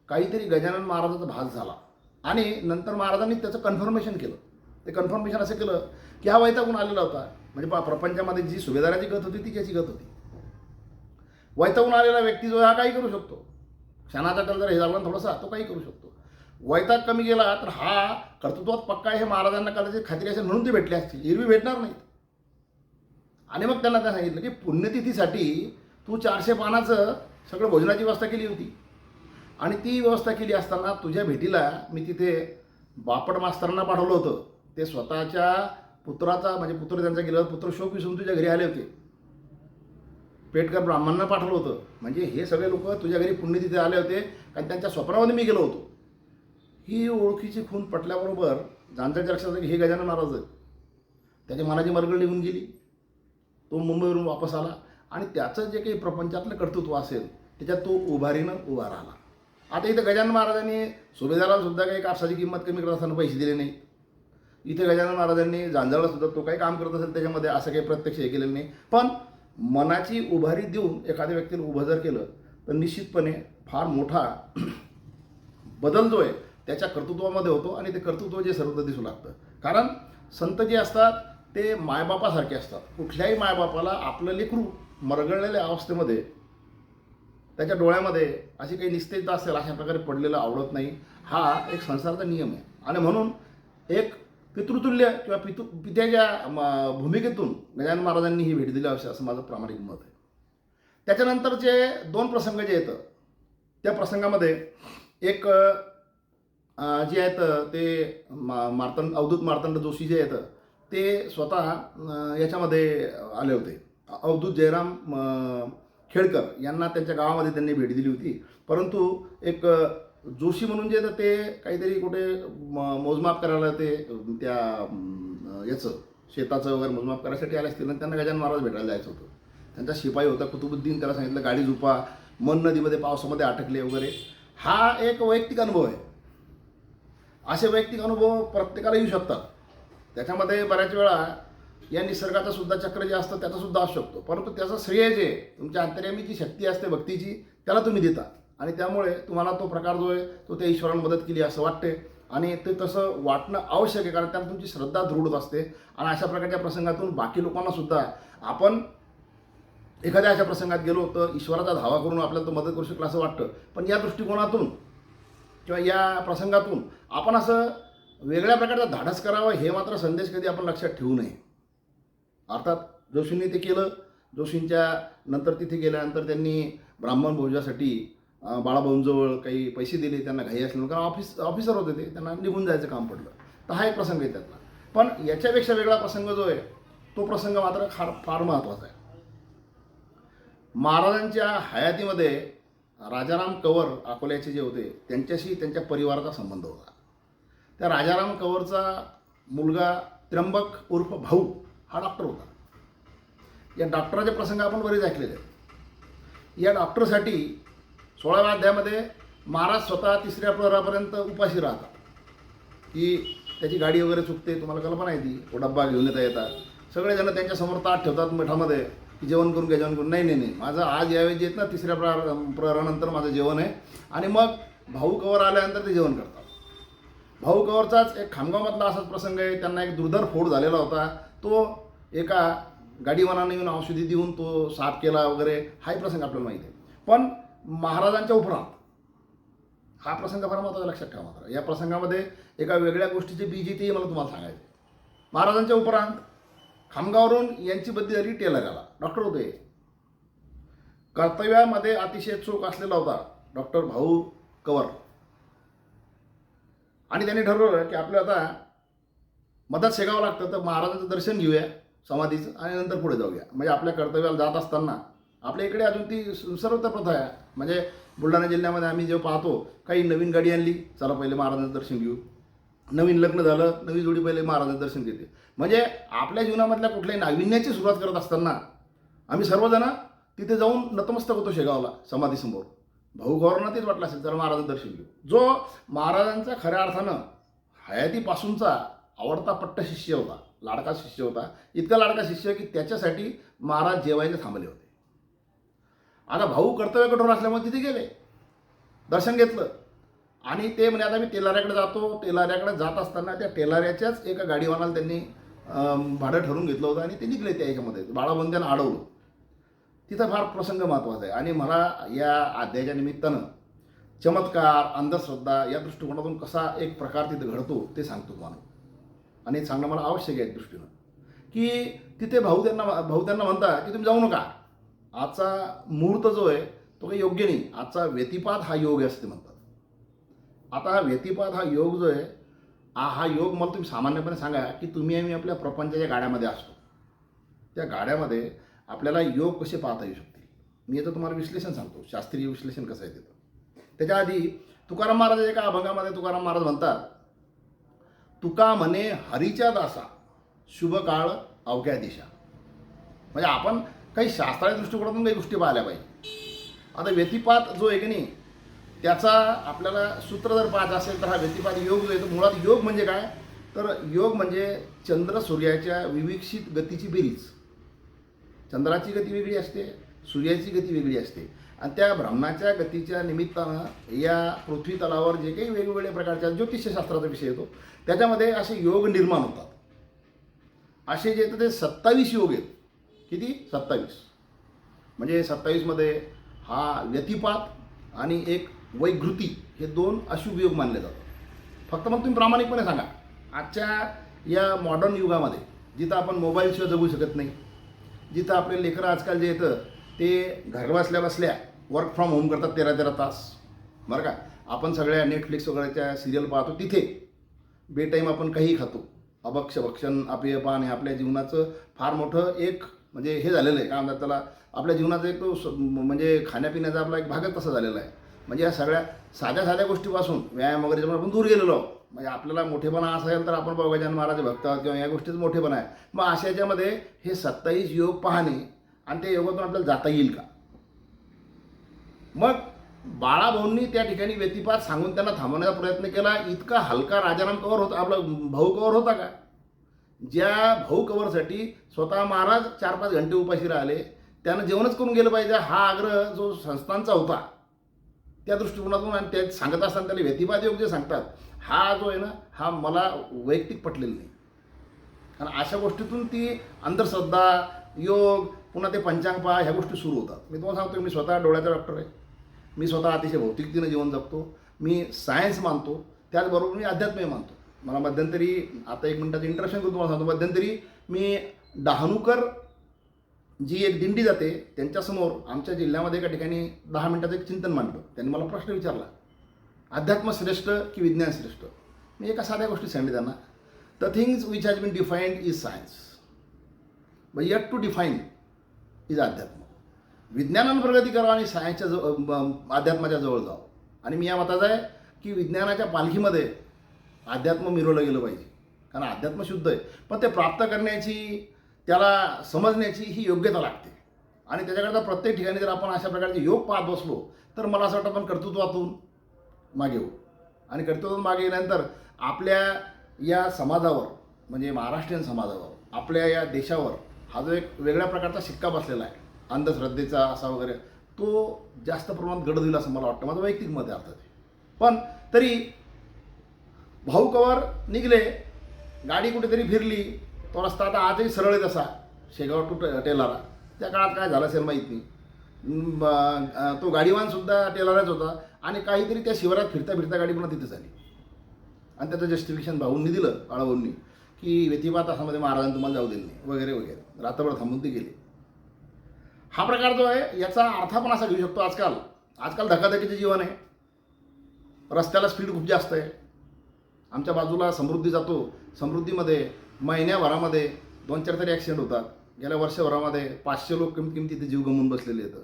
काहीतरी गजानन महाराजाचा भास झाला आणि नंतर महाराजांनी त्याचं कन्फर्मेशन केलं. ते कन्फर्मेशन असं केलं की हा वैतागून आलेला होता. म्हणजे प्रपंचामध्ये जी सुभेदाराची गत होती ती त्याची गत होती. वैतागून आलेला व्यक्ती जो हा काही करू शकतो. क्षणाचा टल जर हे झाला थोडासा तो काही करू शकतो. वैताग कमी गेला तर हा कर्तृत्वात पक्का हे महाराजांना कदाचित खात्री असेल म्हणून ते भेटले असतील, एरवी भेटणार नाहीत. आणि मग त्यांना काय सांगितलं की पुण्यतिथीसाठी तू 400 पानाचं सगळं भोजनाची व्यवस्था केली होती आणि ती व्यवस्था केली असताना तुझ्या भेटीला मी तिथे बापट मास्तरांना पाठवलं होतं. ते स्वतःच्या पुत्राचा, म्हणजे पुत्र त्यांचा गेला पुत्र शोक विसरून तुझ्या घरी आले होते. पेटकर ब्राह्मणांना पाठवलं होतं. म्हणजे हे सगळे लोक तुझ्या घरी पुण्यतिथी आले होते कारण त्यांच्या स्वप्नामध्ये मी गेलो होतो. ही ओळखीची खून पटल्याबरोबर जाणत्याच्या लक्षात आलं की हे गजानन महाराज आहेत. त्याच्या मनाची मरगळ निघून गेली. तो मुंबईवरून वापस आला आणि त्याचं जे काही प्रपंचातलं कर्तृत्व असेल त्याच्यात तो उभारीनं उभा राहिला. आता इथं गजानन महाराजांनी सुभेदाराला सुद्धा काही कापसाची किंमत कमी करत असताना पैसे दिले नाही. इथे गजानन महाराजांनी जांजळला सुद्धा तो काही काम करत असेल त्याच्यामध्ये असं काही प्रत्यक्ष हे केलेलं नाही. पण मनाची उभारी देऊन एखाद्या व्यक्तीला उभं जर केलं तर निश्चितपणे फार मोठा बदल जो आहे त्याच्या कर्तृत्वामध्ये होतो आणि ते कर्तृत्व जे सर्वत्र दिसू लागतं. कारण संत जे असतात ते मायबापासारखे असतात. कुठल्याही मायबापाला आपलं लेकरू मरगळलेल्या अवस्थेमध्ये त्याच्या डोळ्यामध्ये अशी काही निस्तेजता असेल अशा प्रकारे पडलेलं आवडत नाही. हा एक संसाराचा नियम आहे आणि म्हणून एक पितृतुल्य किंवा पित्याच्या भूमिकेतून गजानन महाराजांनी ही भेट दिली असेल असं माझं प्रामाणिक मत आहे. त्याच्यानंतरचे 2 प्रसंग जे येतं त्या प्रसंगामध्ये एक जे आहेत ते अवधूत मार्तंड जोशी जे आहेत ते स्वतः याच्यामध्ये आले होते. अवधूत जयराम खेडकर यांना त्यांच्या गावामध्ये त्यांनी भेट दिली होती. परंतु एक जोशी म्हणून जे तर ते काहीतरी कुठे मोजमाप करायला ते त्या याचं शेताचं वगैरे मोजमाप करायसाठी आले असतील आणि त्यांना गजानन महाराज भेटायला जायचं होतं. त्यांचा शिपाई होता कुतुबुद्दीन. त्याला सांगितलं गाडी झुपा, मन नदीमध्ये पावसामध्ये अटकले वगैरे. हा एक वैयक्तिक अनुभव आहे. असे वैयक्तिक अनुभव प्रत्येकाला येऊ शकतात. त्याच्यामध्ये बऱ्याच वेळा या निसर्गाचं सुद्धा चक्र जे असतं त्याचा सुद्धा असू शकतो. परंतु त्याचं श्रेय जे तुमच्या अंतर्यामी जी शक्ती असते भक्तीची त्याला तुम्ही देता आणि त्यामुळे तुम्हाला तो प्रकार जो आहे तो त्या ईश्वरानं मदत केली असं वाटते आणि ते तसं वाटणं आवश्यक आहे. कारण त्यात तुमची श्रद्धा दृढ होत असते आणि अशा प्रकारच्या प्रसंगातून बाकी लोकांना सुद्धा आपण एखाद्या अशा प्रसंगात गेलो तर ईश्वराचा धावा करून आपल्याला तो मदत करू शकला असं वाटतं. पण या दृष्टिकोनातून किंवा या प्रसंगातून आपण असं वेगळ्या प्रकारचं धाडस करावं हे मात्र संदेश कधी आपण लक्षात ठेवू नये. अर्थात जोशींनी ते केलं. जोशींच्या नंतर तिथे गेल्यानंतर त्यांनी ब्राह्मण भोजासाठी बाळाभाऊंजवळ काही पैसे दिले. त्यांना घाई असल्यानं कारण ऑफिसर होते ते, त्यांना निघून जायचं काम पडलं. तर हा एक प्रसंग आहे त्यातला. पण याच्यापेक्षा वेगळा प्रसंग जो आहे तो प्रसंग मात्र फार महत्त्वाचा आहे. महाराजांच्या हयातीमध्ये राजाराम कंवर अकोल्याचे जे होते त्यांच्याशी त्यांच्या परिवाराचा संबंध होता. त्या राजाराम कंवरचा मुलगा त्र्यंबक उर्फ भाऊ हा डॉक्टर होता. या डॉक्टराचे प्रसंग आपण बरेच ऐकलेले आहेत. या डॉक्टरसाठी 16व्या अध्यायामध्ये महाराज स्वतः 3ऱ्या प्रहरापर्यंत उपाशी राहतात. की त्याची गाडी वगैरे चुकते, तुम्हाला कल्पना आहे ती. तो डब्बा घेऊन येतात. सगळेजण त्यांच्यासमोर ताट ठेवतात मिठामध्ये की जेवण करून घ्या जेवण करून. नाही माझं आज यावेळी येत ना 3ऱ्या प्रहरानंतर माझं जेवण आहे. आणि मग भाऊ कंवर आल्यानंतर ते जेवण करतात. भाऊ कंवरचाच एक खामगावमधला असाच प्रसंग आहे. त्यांना एक दुर्धर फोड झालेला होता. तो एका गाडीवानाने येऊन औषधी देऊन तो साफ केला वगैरे. हाही प्रसंग आपल्याला माहिती आहे. पण महाराजांच्या उपरांत हा प्रसंग फार महत्त्वाचा लक्षात ठेवा. मात्र या प्रसंगामध्ये एका वेगळ्या गोष्टीचे बीज येते मला तुम्हाला सांगायचं. महाराजांच्या उपरांत खामगावरून यांची बदली झाली टेलराला. डॉक्टर होते. कर्तव्यामध्ये अतिशय चोख असलेला होता डॉक्टर भाऊ कंवर. आणि त्यांनी ठरवलं की आपल्याला आता मदत शेगावं लागतं तर महाराजांचं दर्शन घेऊया समाधीचं आणि नंतर पुढे जाऊया. म्हणजे आपल्या कर्तव्याला जात असताना आपल्या इकडे अजून ती सर्वत्र प्रथा आहे. म्हणजे बुलढाणा जिल्ह्यामध्ये आम्ही जेव्हा पाहतो काही नवीन गाडी आणली चला पहिले महाराजांचं दर्शन घेऊ. नवीन लग्न झालं नवी जोडी पहिले महाराजांचं दर्शन घेते. म्हणजे आपल्या जीवनामधल्या कुठल्याही नाविन्याची सुरुवात करत असताना आम्ही सर्वजण तिथे जाऊन नतमस्तक होतो शेगावला समाधीसमोर. भाऊ गौरवना तेच वाटलं असेल तर महाराजांचं दर्शन घेऊ. जो महाराजांचा खऱ्या अर्थानं हयातीपासूनचा आवडता पट्ट शिष्य होता, लाडका शिष्य होता. इतका लाडका शिष्य की त्याच्यासाठी महाराज जेवायला थांबले होते. आता भाऊ कर्तव्य कठोर असल्यामुळे तिथे गेले, दर्शन घेतलं आणि ते म्हणे आता मी टेलाऱ्याकडे जातो. टेलाऱ्याकडे जात असताना त्या टेलाऱ्याच्याच एका गाडीवानाला त्यांनी भाडं ठरवून घेतलं होतं आणि ते निघले त्या याच्यामध्ये. बाळाभाऊंनी त्यांना अडवलं. तिथं फार प्रसंग महत्त्वाचा आहे आणि मला या अध्यायाच्या निमित्तानं चमत्कार अंधश्रद्धा या दृष्टिकोनातून कसा एक प्रकार तिथे घडतो ते सांगतो तुम्हाला. आणि सांगणं मला आवश्यक आहे दृष्टीनं की तिथे भाऊ त्यांना म्हणता की तुम्ही जाऊ नका. आजचा मुहूर्त जो आहे तो काही योग्य नाही. आजचा व्यतिपात हा योग आहे असं ते म्हणतात. आता हा व्यतिपात हा योग जो आहे हा योग मला तुम्ही सामान्यपणे सांगा की तुम्ही आम्ही आपल्या प्रपंचाच्या गाड्यामध्ये असतो. त्या गाड्यामध्ये आपल्याला योग कसे पाहता येऊ शकतील. मी याचं तुम्हाला विश्लेषण सांगतो, शास्त्रीय विश्लेषण कसं आहे त्याचं. त्याच्या आधी तुकाराम महाराज एका अभंगामध्ये तुकाराम महाराज म्हणतात, तुका म्हणे हरीच्या दासा शुभ काळ अवघ्या दिशा. म्हणजे आपण काही शास्त्रीय दृष्टिकोनातून काही गोष्टी पाहिल्या पाहिजे. आता व्यतिपात जो आहे की नाही, त्याचा आपल्याला सूत्र जर पाहायचं असेल तर हा व्यतिपात योग जो आहे तो मुळात योग म्हणजे काय, तर योग म्हणजे चंद्र सूर्याच्या विविक्षित गतीची बेरीज. चंद्राची गती वेगळी असते, सूर्याची गती वेगळी असते, आणि त्या ब्रह्माच्या गतीच्या निमित्तानं या पृथ्वी तलावर जे काही वेगवेगळ्या प्रकारच्या ज्योतिषशास्त्राचा विषय येतो त्याच्यामध्ये असे योग निर्माण होतात. असे जे येतं ते 27 योग आहेत. किती? 27. म्हणजे 27मध्ये हा व्यतिपात आणि एक वैघृती हे 2 अशुभ योग मानले जातात. फक्त मग तुम्ही प्रामाणिकपणे सांगा, आजच्या या मॉडर्न युगामध्ये जिथं आपण मोबाईलशिवाय जगू शकत नाही, जिथं आपले लेकरं आजकाल जे येतं ते घर बसल्या बसल्या वर्क फ्रॉम होम करतात 13-13 तास, बरं का. आपण सगळ्या नेटफ्लिक्स वगैरेच्या सिरियल पाहतो, तिथे बेटाईम आपण काही खातो. अभक्ष भक्षण अपेयपान हे आपल्या जीवनाचं फार मोठं एक म्हणजे हे झालेलं आहे. काय म्हणतात त्याला, आपल्या जीवनाचा एक तो म्हणजे खाण्यापिण्याचा आपला एक भागच तसा झालेला आहे. म्हणजे या सगळ्या साध्या साध्या गोष्टीपासून व्यायाम वगैरे आपण दूर गेलेलो आहोत. म्हणजे आपल्याला मोठेपणा असेल तर आपण गजानन महाराज भक्त आहोत किंवा या गोष्टीचं मोठेपणा आहे. मग अशा याच्यामध्ये हे 27 योग पाहणे आणि त्या योगातून आपल्याला जाता येईल का. मग बाळाभाऊंनी त्या ठिकाणी व्यतिपात सांगून त्यांना थांबवण्याचा प्रयत्न केला. इतका हलका राजाराम कवर होता, आपला भाऊ कवर होता का. ज्या भाऊ कवरसाठी स्वतः महाराज 4-5 घंटे उपाशी राहिले, त्यानं जेवणच करून गेलं पाहिजे हा आग्रह जो संस्थांचा होता त्या दृष्टिकोनातून, आणि ते सांगत असताना त्याला व्यतिपात योग जे सांगतात हा जो आहे ना, हा मला वैयक्तिक पटलेला नाही. कारण अशा गोष्टीतून ती अंधश्रद्धा, योग, पुन्हा ते पंचांगपा ह्या गोष्टी सुरू होतात. मी तुम्हाला सांगतो, मी स्वतः डोळ्याचा डॉक्टर आहे. मी स्वतः अतिशय भौतिकतेनं जीवन जगतो. मी सायन्स मानतो, त्याचबरोबर मी अध्यात्मही मानतो. मला मध्यंतरी, आता 1 मिनिटाचं इंटरेक्शन करून तुम्हाला सांगतो, मध्यंतरी मी डहाणूकर जी एक दिंडी जाते त्यांच्यासमोर आमच्या जिल्ह्यामध्ये एका ठिकाणी 10 मिनिटाचं एक चिंतन मांडलं. त्यांनी मला प्रश्न विचारला, अध्यात्म श्रेष्ठ की विज्ञान श्रेष्ठ. मी एका साध्या गोष्टी सांगितली त्यांना, the things which has been defined is science, but yet to define is अध्यात्म. विज्ञानानं प्रगती करावं आणि सायन्सच्या अध्यात्माच्या जवळ जावं. आणि मी या मताचा आहे की विज्ञानाच्या पालखीमध्ये अध्यात्म मिरवलं गेलं पाहिजे. कारण अध्यात्म शुद्ध आहे, पण ते प्राप्त करण्याची, त्याला समजण्याची ही योग्यता लागते. आणि त्याच्याकरता प्रत्येक ठिकाणी जर आपण अशा प्रकारचे योग पाहत बसलो तर मला असं वाटतं आपण कर्तृत्वातून मागे येऊ. आणि कर्तृत्वातून मागे गेल्यानंतर आपल्या या समाजावर, म्हणजे महाराष्ट्रीयन समाजावर, आपल्या या देशावर हा जो एक वेगळ्या प्रकारचा शिक्का बसलेला आहे अंधश्रद्धेचा असा वगैरे, तो जास्त प्रमाणात गड होईल असं मला वाटतं. माझं वैयक्तिक मत आहे अर्थात. पण तरी भाऊ कवर निघले, गाडी कुठेतरी फिरली, तो रस्ता आता आजही सरळ आहे तसा शेगाव टू टेलारा. त्या काळात काय झालं असेल माहीत नाही. तो गाडीवानसुद्धा टेलाराच होता, आणि काहीतरी त्या शिवारात फिरता फिरता गाडी पुन्हा तिथे झाली. आणि त्याचं जस्टिफिकेशन भाऊंनी दिलं, बाळाभाऊंनी, की व्यतिपात असामध्ये महाराजांनी तुम्हाला जाऊ दिलं नाही वगैरे वगैरे, रात्रभर थांबून ते गेले. हा प्रकार जो आहे याचा अर्थ पण असा घेऊ शकतो, आजकाल धकाधकीचं जीवन आहे, रस्त्याला स्पीड खूप जास्त आहे. आमच्या बाजूला समृद्धी जातो, समृद्धीमध्ये महिन्याभरामध्ये 2-4 तरी ॲक्सिडेंट होतात. गेल्या वर्षभरामध्ये 500 लोक कमीत तिथे जीव गमवून बसलेले आहेत.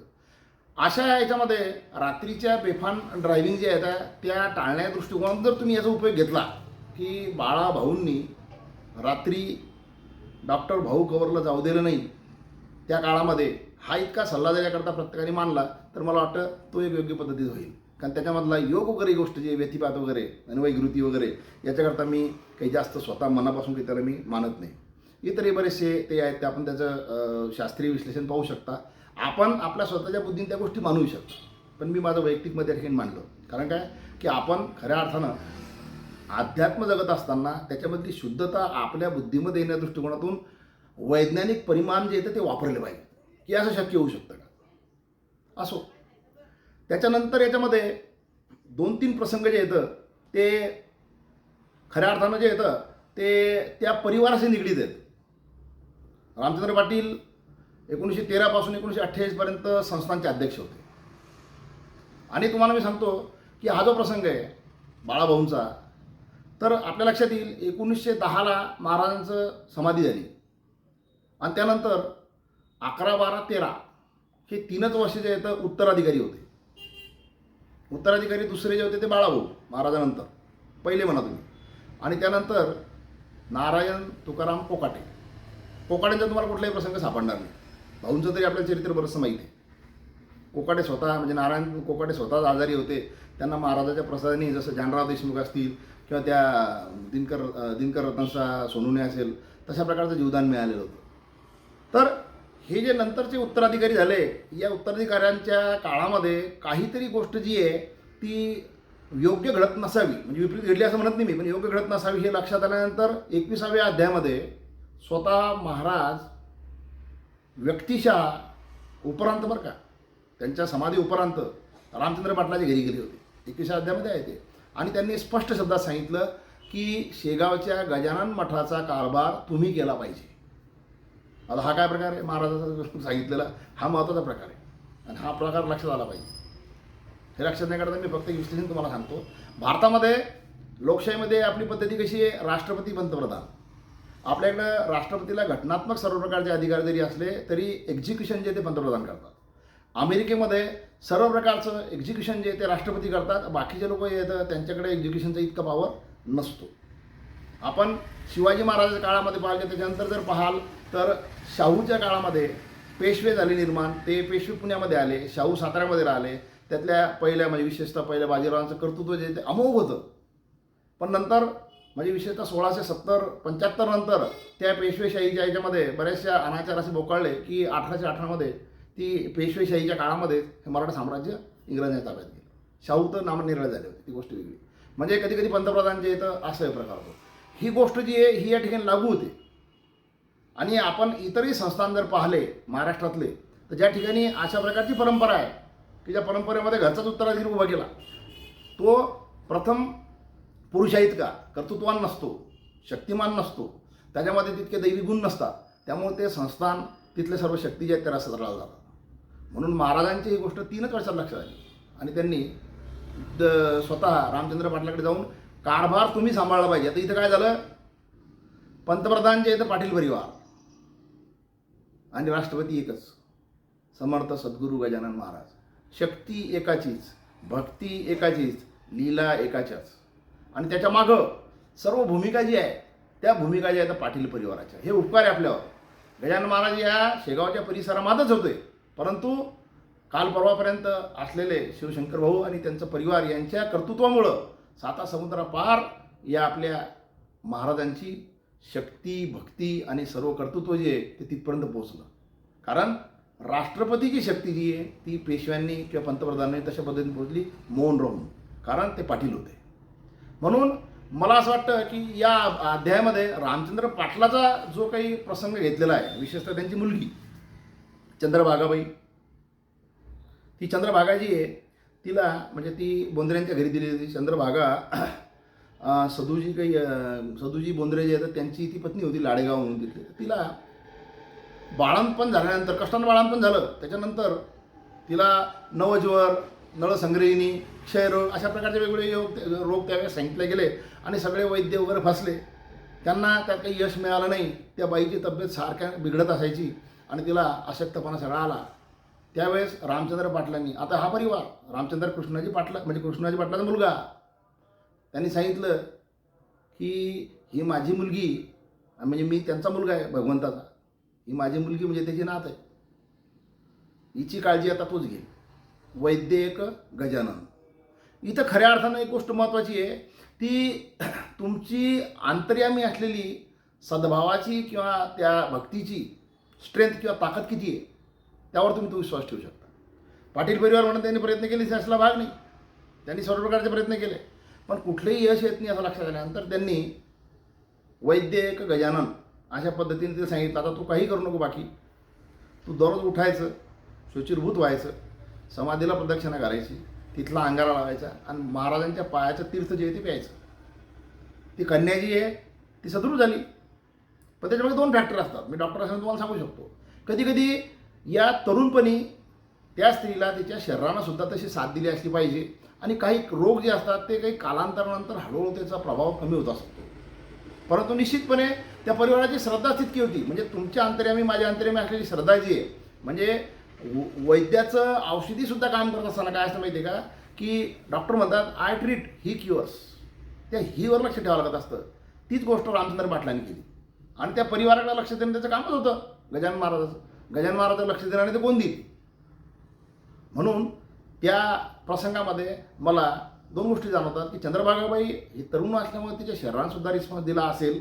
अशा याच्यामध्ये रात्रीच्या बेफान ड्रायव्हिंग जे आहेत त्या टाळण्या दृष्टिकोनातून जर तुम्ही याचा उपयोग घेतला, की बाळाभाऊंनी रात्री डॉक्टर भाऊ कवरला जाऊ दिलं नाही त्या काळामध्ये, हा इतका सल्ला देण्याकरता प्रत्येकाने मानला तर मला वाटतं तो एक योग्य पद्धतीत होईल. कारण त्याच्यामधला योग वगैरे गोष्ट जी व्यतिपात वगैरे आणि वैकृती वगैरे याच्याकरता मी काही जास्त स्वतः मनापासून काही त्याला मी मानत नाही. इतरही बरेचसे ते आहेत, ते आपण त्याचं शास्त्रीय विश्लेषण पाहू शकता. आपण आपल्या स्वतःच्या बुद्धीने त्या गोष्टी मानू शकतो. पण मी माझं वैयक्तिक मत या ठिकाणी मांडलं. कारण काय की आपण खऱ्या अर्थानं अध्यात्म जगत असताना त्याच्यामधली शुद्धता आपल्या बुद्धीमध्ये येण्या दृष्टिकोनातून वैज्ञानिक परिमाण जे येतं ते वापरले पाहिजे, की असं शक्य होऊ शकतं का. असो, त्याच्यानंतर याच्यामध्ये 2-3 प्रसंग जे येतं ते खऱ्या अर्थानं जे येतं ते त्या परिवाराशी निगडीत आहेत. रामचंद्र पाटील 1913 पासून 1928पर्यंत संस्थांचे अध्यक्ष होते. आणि तुम्हाला मी सांगतो की हा जो प्रसंग आहे बाळाभाऊंचा, तर आपल्या लक्षात येईल 1910ला महाराजांचं समाधी झाली, आणि त्यानंतर 11, 12, 13 हे 3च वर्ष जे आहेत उत्तराधिकारी होते. उत्तराधिकारी दुसरे जे होते ते बाळाभाऊ महाराजानंतर पहिले म्हणा तुम्ही. आणि त्यानंतर नारायण तुकाराम कोकाटे. कोकाटेंचा तुम्हाला कुठलाही प्रसंग सापडणार नाही. भाऊंचं तरी आपल्याला चरित्र बरंचसं माहिती आहे. कोकाटे स्वतः म्हणजे नारायण कोकाटे स्वतःच आजारी होते. त्यांना महाराजाच्या प्रसादाने जसं जानराव देशमुख असतील किंवा त्या दिनकर रत्नांचा सोनूने असेल तशा प्रकारचं जीवदान मिळालेलं होतं. तर हे जे नंतरचे उत्तराधिकारी झाले, या उत्तराधिकाऱ्यांच्या काळामध्ये काहीतरी गोष्ट जी आहे ती योग्य घडत नसावी, म्हणजे विपरीत घडली असं म्हणत नाही मी, पण योग्य घडत नसावी हे लक्षात आल्यानंतर 21व्या अध्यायामध्ये स्वतः महाराज व्यक्तिशः उपरांत बरं का, त्यांच्या समाधी उपरांत रामचंद्र पाटलाच्या घरी गेले होते. 21व्या अध्यायामध्ये आहे ते. आणि त्यांनी स्पष्ट शब्दात सांगितलं की शेगावच्या गजानन मठाचा कारभार तुम्ही केला पाहिजे. आता हा काय प्रकार आहे महाराजाचा सांगितलेला, हा महत्त्वाचा प्रकार आहे आणि हा प्रकार लक्षात आला पाहिजे. हे लक्षात नाही करता मी फक्त विश्लेषण तुम्हाला सांगतो. भारतामध्ये लोकशाहीमध्ये आपली पद्धती कशी आहे, राष्ट्रपती पंतप्रधान. आपल्याकडं राष्ट्रपतीला घटनात्मक सर्व प्रकारचे अधिकार जरी असले तरी एक्झिक्युशन जे ते पंतप्रधान करतात. अमेरिकेमध्ये सर्व प्रकारचं एक्झिक्युशन जे ते राष्ट्रपती करतात. बाकीचे लोक येतं त्यांच्याकडे एक्झिक्युशनचा इतका पॉवर नसतो. आपण शिवाजी महाराजांच्या काळामध्ये पाहिलं, त्याच्यानंतर जर पाहाल तर शाहूच्या काळामध्ये पेशवे झाले निर्माण. ते पेशवे पुण्यामध्ये आले, शाहू साताऱ्यामध्ये राहिले. त्यातल्या पहिल्या म्हणजे विशेषतः पहिल्या बाजीरावांचं कर्तृत्व जे ते अमोघ होतं. पण नंतर म्हणजे विशेषतः 1670-75 नंतर त्या पेशवेशाहीच्या याच्यामध्ये बऱ्याचशा अनाचार असे बोकाळले की 1818मध्ये ती पेशवेशाहीच्या काळामध्ये हे मराठा साम्राज्य इंग्रजांच्या ताब्यात गेलं. शाहू तर नामनिर्णय झाले होते, ती गोष्ट वेगळी. म्हणजे कधी कधी पंतप्रधान जे येतं असं प्रकार होतो. ही गोष्ट जी आहे ही या ठिकाणी लागू होते. आणि आपण इतरही संस्थान जर पाहिले महाराष्ट्रातले तर ज्या ठिकाणी अशा प्रकारची परंपरा आहे की ज्या परंपरेमध्ये घरचाच उत्तराधिकारी उभा केला, तो प्रथम पुरुषाइतका कर्तृत्वान नसतो, शक्तिमान नसतो, त्याच्यामध्ये तितके दैवी गुण नसतात. त्यामुळे ते संस्थान तिथले सर्व शक्ती जे आहेत त्या रस्त्याला जातात. म्हणून महाराजांची ही गोष्ट 3च वर्षात लक्षात आली आणि त्यांनी स्वतः रामचंद्र पाटलाकडे जाऊन कारभार तुम्ही सांभाळला पाहिजे. आता इथं काय झालं, पंतप्रधान जे आहेत पाटील परिवार आणि राष्ट्रपती एकच, समर्थ सद्गुरू गजानन महाराज. शक्ती एकाचीच, भक्ती एकाचीच, लीला एकाच्याच. आणि त्याच्या मागं सर्व भूमिका जी आहे त्या भूमिका ज्या आहेत पाटील परिवाराच्या. हे उपकार आहे आपल्यावर. गजानन महाराज या शेगावच्या परिसरामध्येच होते, परंतु काल परवापर्यंत असलेले शिवशंकर भाऊ आणि त्यांचं परिवार यांच्या कर्तृत्वामुळं 7 समुद्रापार या आपल्या महाराजांची शक्ती, भक्ती आणि सर्व कर्तृत्व जे आहे ते तिथपर्यंत पोहोचलं. कारण राष्ट्रपतीची शक्ती जी आहे ती पेशव्यांनी किंवा पंतप्रधानांनी तशा पद्धतीने पोहोचली मौन राहून, कारण ते पाटील होते. म्हणून मला असं वाटतं की या अध्यायामध्ये रामचंद्र पाटलाचा जो काही प्रसंग घेतलेला आहे, विशेषतः त्यांची मुलगी चंद्रभागाबाई, ती चंद्रभागा जी आहे तिला म्हणजे ती बोंद्रेंच्या घरी दिली होती. चंद्रभागा सदूजी बोंद्रे जे आहेत त्यांची ती पत्नी होती, लाडेगाव म्हणून तिथली. तिला बाळंतपण झाल्यानंतर, कष्टानं बाळंतपण झालं, त्याच्यानंतर तिला नवज्वर, नळसंग्रहिणी, क्षयरोग अशा प्रकारचे वेगवेगळे रोग त्यावेळेस सांगितले गेले आणि सगळे वैद्य वगैरे फसले. त्यांना त्यात काही यश मिळालं नाही. त्या बाईची तब्येत सारख्या बिघडत असायची आणि तिला अशक्तपणा सगळा आला. त्यावेळेस रामचंद्र पाटलांनी, आता हा परिवार रामचंद्र कृष्णाजी पाटला म्हणजे कृष्णाजी पाटलाचा मुलगा, त्यांनी सांगितलं की ही माझी मुलगी म्हणजे मी त्यांचा मुलगा आहे भगवंताचा, ही माझी मुलगी म्हणजे त्याची नात आहे, हिची काळजी आता तूच घे. वैद्य एक गजानन. इथं खऱ्या अर्थानं एक गोष्ट महत्त्वाची आहे, ती तुमची अंतर्यामी असलेली सद्भावाची किंवा त्या भक्तीची स्ट्रेंथ किंवा ताकद किती आहे त्यावर तुम्ही तो विश्वास ठेवू शकता. पाटील परिवार म्हणून त्यांनी प्रयत्न केले असला भाग नाही, त्यांनी सर्व प्रकारचे प्रयत्न केले, पण कुठलेही यश येत नाही असं लक्षात आल्यानंतर त्यांनी वैद्य एक गजानन अशा पद्धतीने ते सांगितलं, आता तू काही करू नको, बाकी तू दररोज उठायचं, शुचिर्भूत व्हायचं, समाधीला प्रदक्षिणा करायची, तिथला अंगारा लावायचा आणि महाराजांच्या पायाचं तीर्थ जे आहे ते प्यायचं. ती कन्या जी आहे ती सदृढ झाली. पण त्याच्यामध्ये 2 फॅक्टर असतात, मी डॉक्टर असताना तुम्हाला सांगू शकतो. कधी कधी या तरुणपणी त्या स्त्रीला तिच्या शरीरानं सुद्धा तशी साथ दिली असली पाहिजे आणि काही रोग जे असतात ते काही कालांतरानंतर हळूहळू त्याचा प्रभाव कमी होत असतो. परंतु निश्चितपणे त्या परिवाराची श्रद्धा तितकी होती. म्हणजे तुमच्या अंतर्यामी माझ्या अंतर्यामी असलेली श्रद्धा जी आहे, म्हणजे वैद्याचं औषधीसुद्धा काम करत असताना काय असतं माहिती आहे का, की डॉक्टर म्हणतात आय ट्रीट ही क्युअर्स. त्या हीवर लक्ष ठेवावं लागत असतं. तीच गोष्ट रामचंद्र पाटलांनी केली आणि त्या परिवाराला लक्ष देणं त्याचं कामच होतं गजानन महाराजाचं. गजानन महाराजांना लक्ष देणारे ते कोण देईल. म्हणून त्या प्रसंगामध्ये मला 2 गोष्टी जाणवतात की चंद्रभागाबाई ही तरुण असल्यामुळे तिच्या शरीरांसुद्धा रिस्पॉन्स दिला असेल,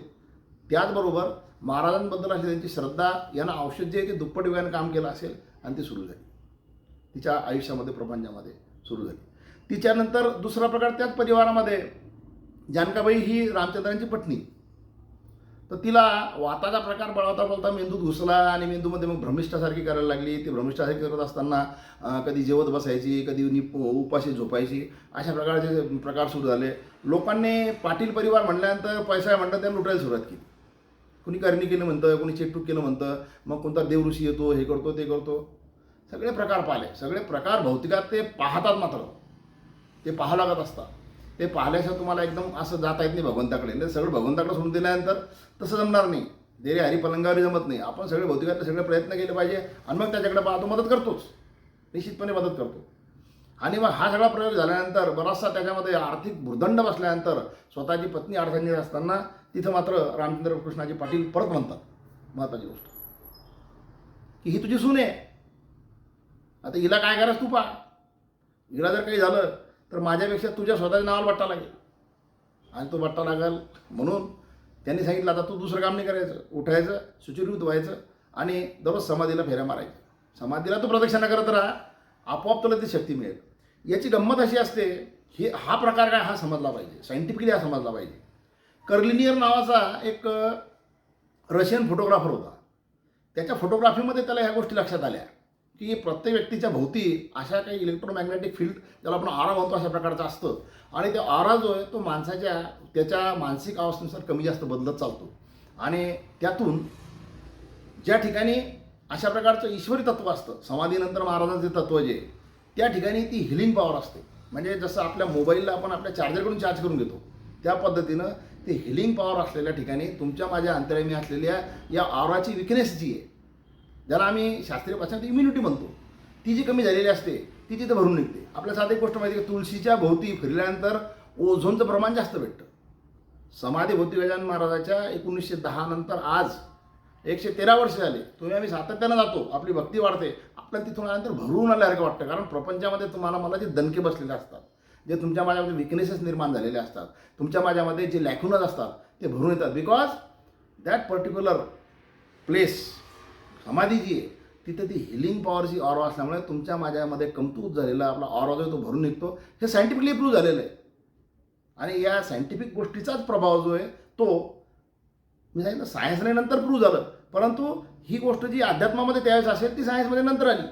त्याचबरोबर महाराजांबद्दल अशी त्यांची श्रद्धा यांना औषध जे आहे ते दुप्पट वेगाने काम केलं असेल आणि ती सुरू झाली तिच्या आयुष्यामध्ये, प्रपंचामध्ये सुरू झाली. तिच्यानंतर दुसरा प्रकार त्याच परिवारामध्ये जानकाबाई ही रामचंद्रांची पत्नी. तर तिला वाताचा प्रकार बळवता मेंदूत घुसला आणि मेंदूमध्ये मग भ्रमिष्ठासारखी करायला लागली. ती भ्रमिष्ठासारखी करत असताना कधी जेवत बसायची, कधी उपाशी झोपायची, अशा प्रकारचे प्रकार सुरू झाले. लोकांनी पाटील परिवार म्हणल्यानंतर पैसा म्हणतात त्यांना लुटायला सुरुवात केली. कुणी करणी केलं म्हणतं, कुणी चेकटूक केलं म्हणतं, मग कोणता देवऋषी येतो, हे करतो ते करतो. सगळे प्रकार पाहिले. सगळे प्रकार भौतिकात ते पाहतात, मात्र ते पाहावं लागत असतात. ते पाहिल्याशिवाय तुम्हाला एकदम असं जाता येत नाही भगवंताकडे. म्हणजे सगळं भगवंताकडे सोडून दिल्यानंतर तसं जमणार नाही. देरे हरी पलंगावरी जमत नाही. आपण सगळे भौतिकातले सगळे प्रयत्न केले पाहिजे आणि मग त्याच्याकडे पाहतो, मदत करतोच, निश्चितपणे मदत करतो. आणि मग हा सगळा प्रयोग झाल्यानंतर बराचसा त्याच्यामध्ये आर्थिक भुर्दंड बसल्यानंतर स्वतःची पत्नी अडचणीत असताना तिथं मात्र रामचंद्र कृष्णाजी पाटील परत म्हणतात महत्त्वाची गोष्ट की ही तुझी सून आहे, आता हिला काय करायचं तू पहा. हिला जर काही झालं तर माझ्यापेक्षा तुझ्या स्वतःच्या नावाला बट्टा लागेल आणि तो बट्टा लागेल. म्हणून त्यांनी सांगितलं आता तू दुसरं काम नाही करायचं, उठायचं, सुचिरभूत व्हायचं आणि दररोज समाधीला फेऱ्या मारायच्या. समाधीला तू प्रदक्षिणा करत राहा, आपोआप तुला ती शक्ती मिळेल. याची गंमत अशी असते, हा प्रकार काय हा समजला पाहिजे, सायंटिफिकली हा समजला पाहिजे. कर्लिनियर नावाचा एक रशियन फोटोग्राफर होता. त्याच्या फोटोग्राफीमध्ये त्याला ह्या गोष्टी लक्षात आल्या की प्रत्येक व्यक्तीच्या भोवती अशा काही इलेक्ट्रोमॅग्नेटिक फील्ड, ज्याला आपण आरा म्हणतो, अशा प्रकारचा असतं. आणि तो आरा जो आहे तो माणसाच्या त्याच्या मानसिक अवस्थेनुसार कमी जास्त बदलत चालतो. आणि त्यातून ज्या ठिकाणी अशा प्रकारचं ईश्वरी तत्व असतं, समाधीनंतर महाराजांचे तत्व जे, त्या ठिकाणी ती हिलिंग पॉवर असते. म्हणजे जसं आपल्या मोबाईलला आपण आपल्या चार्जरकडून चार्ज करून घेतो, त्या पद्धतीनं ते हिलिंग पॉवर असलेल्या ठिकाणी तुमच्या माझ्या अंतर्यामी असलेल्या या आराची विकनेस जी आहे, ज्याला आम्ही शास्त्रीय भाषेत इम्युनिटी म्हणतो, ती जी कमी झालेली असते ती तिथं भरून निघते. आपल्या साधी एक गोष्ट माहिती आहे, तुळशीच्या भोवती फिरल्यानंतर ओझोनचं प्रमाण जास्त भेटतं. समाधी भोवती गजानन महाराजाच्या 1910 नंतर आज 113 वर्ष झाले. तुम्ही आम्ही सातत्यानं जातो, आपली भक्ती वाढते, आपल्याला तिथून आल्यानंतर भरून आल्यासारखं वाटतं. कारण प्रपंचामध्ये तुम्हाला मला जे दणके बसलेले असतात, जे तुमच्या माझ्यामध्ये विकनेसेस निर्माण झालेले असतात, तुमच्या माझ्यामध्ये जे लॅक्युनस असतात ते भरून येतात. बिकॉज दॅट पर्टिक्युलर प्लेस, समाधी जी आहे तिथं ती हिलिंग पॉवरची ऑरा असल्यामुळे तुमच्या माझ्यामध्ये कमतूत झालेला आपला ऑरा जो आहे तो भरून निघतो. हे सायंटिफिकली प्रूव्ह झालेलं आहे. आणि या सायंटिफिक गोष्टीचाच प्रभाव जो आहे तो मी सांगितलं सायन्सने नंतर प्रूव्ह झालं, परंतु ही गोष्ट जी अध्यात्मामध्ये त्यावेळेस असेल ती सायन्समध्ये नंतर आली.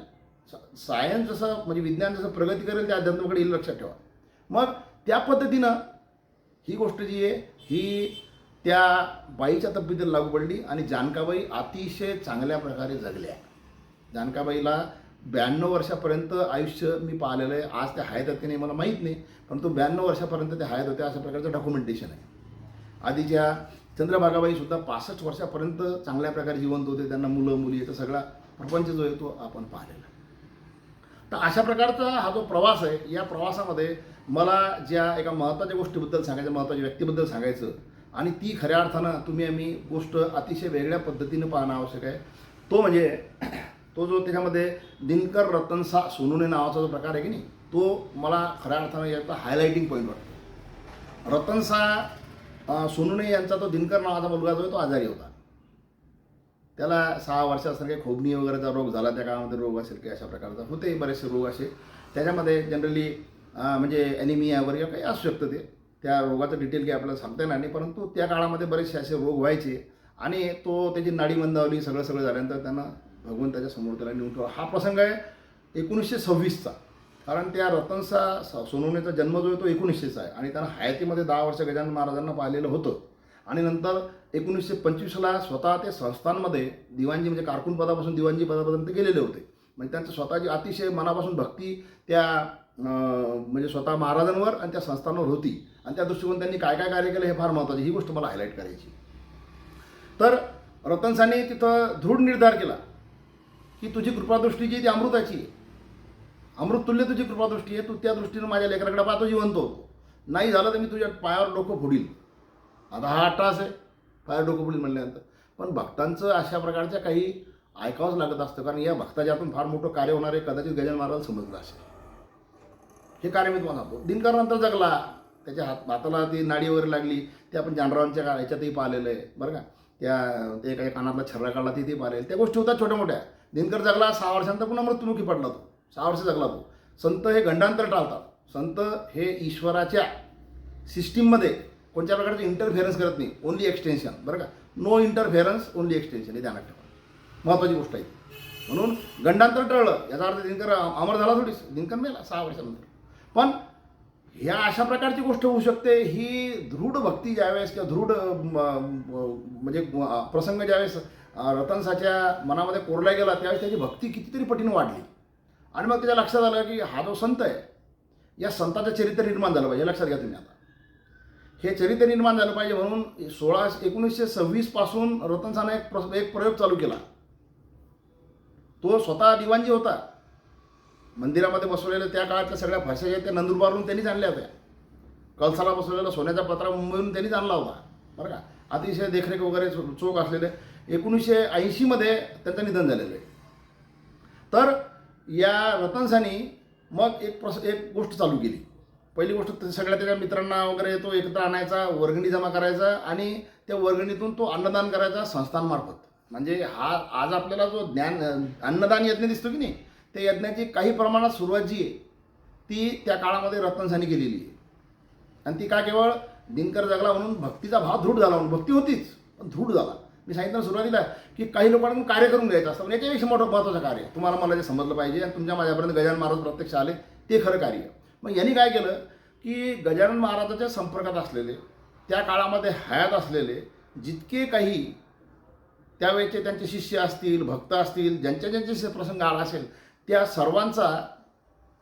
सायन्स जसं म्हणजे विज्ञान जसं प्रगती करेल त्या अध्यात्माकडे येईल, लक्षात ठेवा. मग त्या पद्धतीनं ही गोष्ट जी आहे ही त्या बाईच्या तब्येतीला लागू पडली आणि जानकाबाई अतिशय चांगल्या प्रकारे जगल्या. जानकाबाईला 92 वर्षापर्यंत आयुष्य मी पाहिलेलं आहे. आज त्या हयात आहेत की नाही मला माहीत नाही, परंतु 92 वर्षापर्यंत त्या हयात होत्या, अशा प्रकारचं डॉक्युमेंटेशन आहे. आधीच्या चंद्रभागाबाईसुद्धा 65 वर्षापर्यंत चांगल्या प्रकारे जिवंत होते. त्यांना मुलं मुली याचा सगळा प्रपंच जो आहे तो आपण पाहिलेला. तर अशा प्रकारचा हा जो प्रवास आहे, या प्रवासामध्ये मला ज्या एका महत्त्वाच्या गोष्टीबद्दल सांगायचं, महत्त्वाच्या व्यक्तीबद्दल सांगायचं, आणि ती खऱ्या अर्थानं तुम्ही आम्ही गोष्ट अतिशय वेगळ्या पद्धतीनं पाहणं आवश्यक आहे. तो म्हणजे तो जो त्याच्यामध्ये दिनकर रतनसा सोनुने नावाचा जो प्रकार आहे की नाही, तो मला खऱ्या अर्थानं याचा हायलायटिंग पॉईंट वाटतो. रतनसा सोनुने यांचा तो दिनकर नावाचा मुलगा जो आहे तो आजारी होता. त्याला 6 वर्षासारखे काही खोबणी वगैरेचा रोग झाला, त्या काळामध्ये रोग असेल की अशा प्रकारचा होते बरेचसे रोग असे. त्याच्यामध्ये जनरली म्हणजे ॲनिमिया वगैरे काही असू शकतं. ते त्या रोगाचं डिटेल काही आपल्याला सांगता येणार नाही, परंतु त्या काळामध्ये बरेचसे असे रोग व्हायचे आणि तो त्याची नाडी मंदावली, सगळं झाल्यानंतर त्यांना भगवंताच्या समोर त्याला नेऊन ठेवा. हा प्रसंग आहे 1926चा. कारण त्या रतनसा सोनवणेचा जन्म जो आहे तो 1900चा आहे आणि त्यांना हयातीमध्ये 10 वर्ष गजानन महाराजांना पाहिलेलं होतं. आणि नंतर 1925ला स्वतः ते संस्थांमध्ये दिवाणजी म्हणजे कारकून पदापासून दिवाणजी पदापर्यंत गेलेले होते. म्हणजे त्यांचं स्वतःची अतिशय मनापासून भक्ती त्या म्हणजे स्वतः महाराजांवर आणि त्या संस्थांवर होती आणि त्या दृष्टिकोन त्यांनी काय काय कार्य केलं हे फार महत्त्वाचं. ही गोष्ट मला हायलाईट करायची. तर रतनसाने तिथं दृढ निर्धार केला की तुझी कृपादृष्टी जी ती अमृताची आहे, अमृततुल्य तुझी कृपादृष्टी आहे, तू त्या दृष्टीनं माझ्या लेकराकडे पाहतो, जिवंत होतो. नाही झालं तर मी तुझ्या पायावर डोकं फोडील. आता हा अट्टास आहे, पायावर डोकं फोडील म्हणल्यानंतर. पण भक्तांचं अशा प्रकारच्या काही ऐकावंच लागत असतं, कारण या भक्ताच्या हातून फार मोठं कार्य होणार आहे. कदाचित गजानन महाराज समजलं असेल. हे कार्य मी तुम्हाला सांगतो. दिनकर नंतर जगला, त्याच्या हाताला ती नाडी वगैरे लागली, ते आपण जानरावांच्या ह्याच्यातही पाहिलेलं आहे बरं का. ते एका कानातला छर्रा काढला तिथे पाहिलेलं. त्या गोष्टी होतात छोट्या मोठ्या. दिनकर जगला, 6 वर्षांतर पुन्हा मृत्युमुखी पडला तो. 6 वर्ष जगला तो. संत हे गंडांतर टाळतात. संत हे ईश्वराच्या सिस्टीममध्ये कोणत्या प्रकारचे इंटरफेरन्स करत नाही. ओनली एक्सटेन्शन बरं का. नो इंटरफेरन्स, ओनली एक्सटेन्शन, हे ध्यानात ठेवा. महत्त्वाची गोष्ट आहे. म्हणून गंडांतर टळलं याचा अर्थ दिनकर अमर झाला थोडीच. दिनकर मेला 6 वर्षानंतर. पण ह्या अशा प्रकारची गोष्ट होऊ शकते. ही दृढ भक्ती ज्यावेळेस किंवा दृढ म्हणजे प्रसंग ज्यावेळेस रतनसाच्या मनामध्ये कोरला गेला, त्यावेळेस त्याची भक्ती कितीतरी पटीनं वाढली. आणि मग त्याच्या लक्षात आलं की हा जो संत आहे, या संताचं चरित्र निर्माण झालं पाहिजे. लक्षात घ्या तुम्ही. आता हे चरित्र निर्माण झालं पाहिजे म्हणून 1926 पासून रतनसाने एक प्रयोग चालू केला. तो स्वतः दिवाणजी होता. मंदिरामध्ये बसवलेल्या त्या काळातल्या सगळ्या फाश्या ज्या त्या नंदुरबारवरून त्यांनीच आणल्या होत्या. कळसाला बसवलेला सोन्याचा पत्रा मुंबईहून त्यांनीच आणला होता बरं का. अतिशय देखरेख वगैरे चोख असलेले. 1980 त्यांचं निधन झालेलं आहे. तर या रतनसानी मग एक गोष्ट चालू केली. पहिली गोष्ट, सगळ्या त्याच्या मित्रांना वगैरे तो एकत्र आणायचा, वर्गणी जमा करायचा आणि त्या वर्गणीतून तो अन्नदान करायचा संस्थांमार्फत. म्हणजे हा आज आपल्याला जो अन्नदान यज्ञ दिसतो की नाही, त्या यज्ञाची काही प्रमाणात सुरुवात जी आहे ती त्या काळामध्ये रतनसानी केलेली आहे. आणि ती का केवळ दिनकर जगला म्हणून भक्तीचा भाव दृढ झाला म्हणून. भक्ती होतीच पण दृढ झाला. मी सांगितलं सुरुवातीला की काही लोकांकडून कार्य करून घ्यायचं असतं, पण याच्यापेक्षा मोठं महत्त्वाचं कार्य तुम्हाला मला जे समजलं पाहिजे. आणि तुमच्या माझ्यापर्यंत गजानन महाराज प्रत्यक्ष आले ते खरं कार्य. मग यांनी काय केलं की गजानन महाराजाच्या संपर्कात असलेले, त्या काळामध्ये हयात असलेले जितके काही त्यावेळेचे त्यांचे शिष्य असतील, भक्त असतील, ज्यांचे प्रसंग आला असेल, त्या सर्वांचा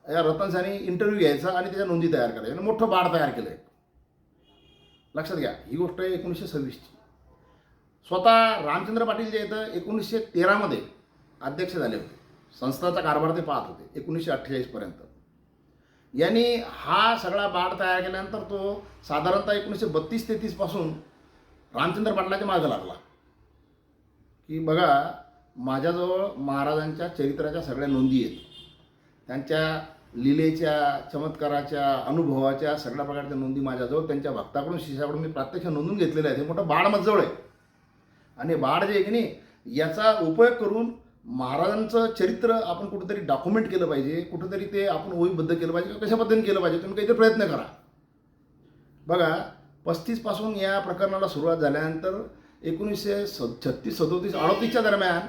या रतनसानी इंटरव्ह्यू घ्यायचा आणि त्याच्या नोंदी तयार करायच्या आणि मोठं बाळ तयार केलं आहे. लक्षात घ्या, ही गोष्ट आहे 1926ची. स्वतः रामचंद्र पाटील जे इथं 1913 अध्यक्ष झाले होते. संस्थाचा कारभार ते पाहत होते 1948 यांनी हा सगळा बाळ तयार केल्यानंतर तो साधारणतः 1932-33 पासून रामचंद्र पाटलाच्या मागं लागला की बघा, माझ्याजवळ महाराजांच्या चरित्राच्या सगळ्या नोंदी आहेत. त्यांच्या लीलेच्या, चमत्काराच्या, अनुभवाच्या सगळ्या प्रकारच्या नोंदी माझ्याजवळ, त्यांच्या भक्ताकडून, शिष्याकडून मी प्रत्यक्ष नोंदून घेतलेले आहेत. हे मोठं बाळ माझ्याजवळ आहे. आणि बाळ जे आहे की नाही, याचा उपयोग करून महाराजांचं चरित्र आपण कुठेतरी डॉक्युमेंट केलं पाहिजे, कुठेतरी ते आपण ओळीबद्ध केलं पाहिजे. कशा पद्धतीने केलं पाहिजे, तुम्ही काहीतरी प्रयत्न करा. बघा, 35 पासून या प्रकरणाला सुरुवात झाल्यानंतर 1936, 37, 38च्या दरम्यान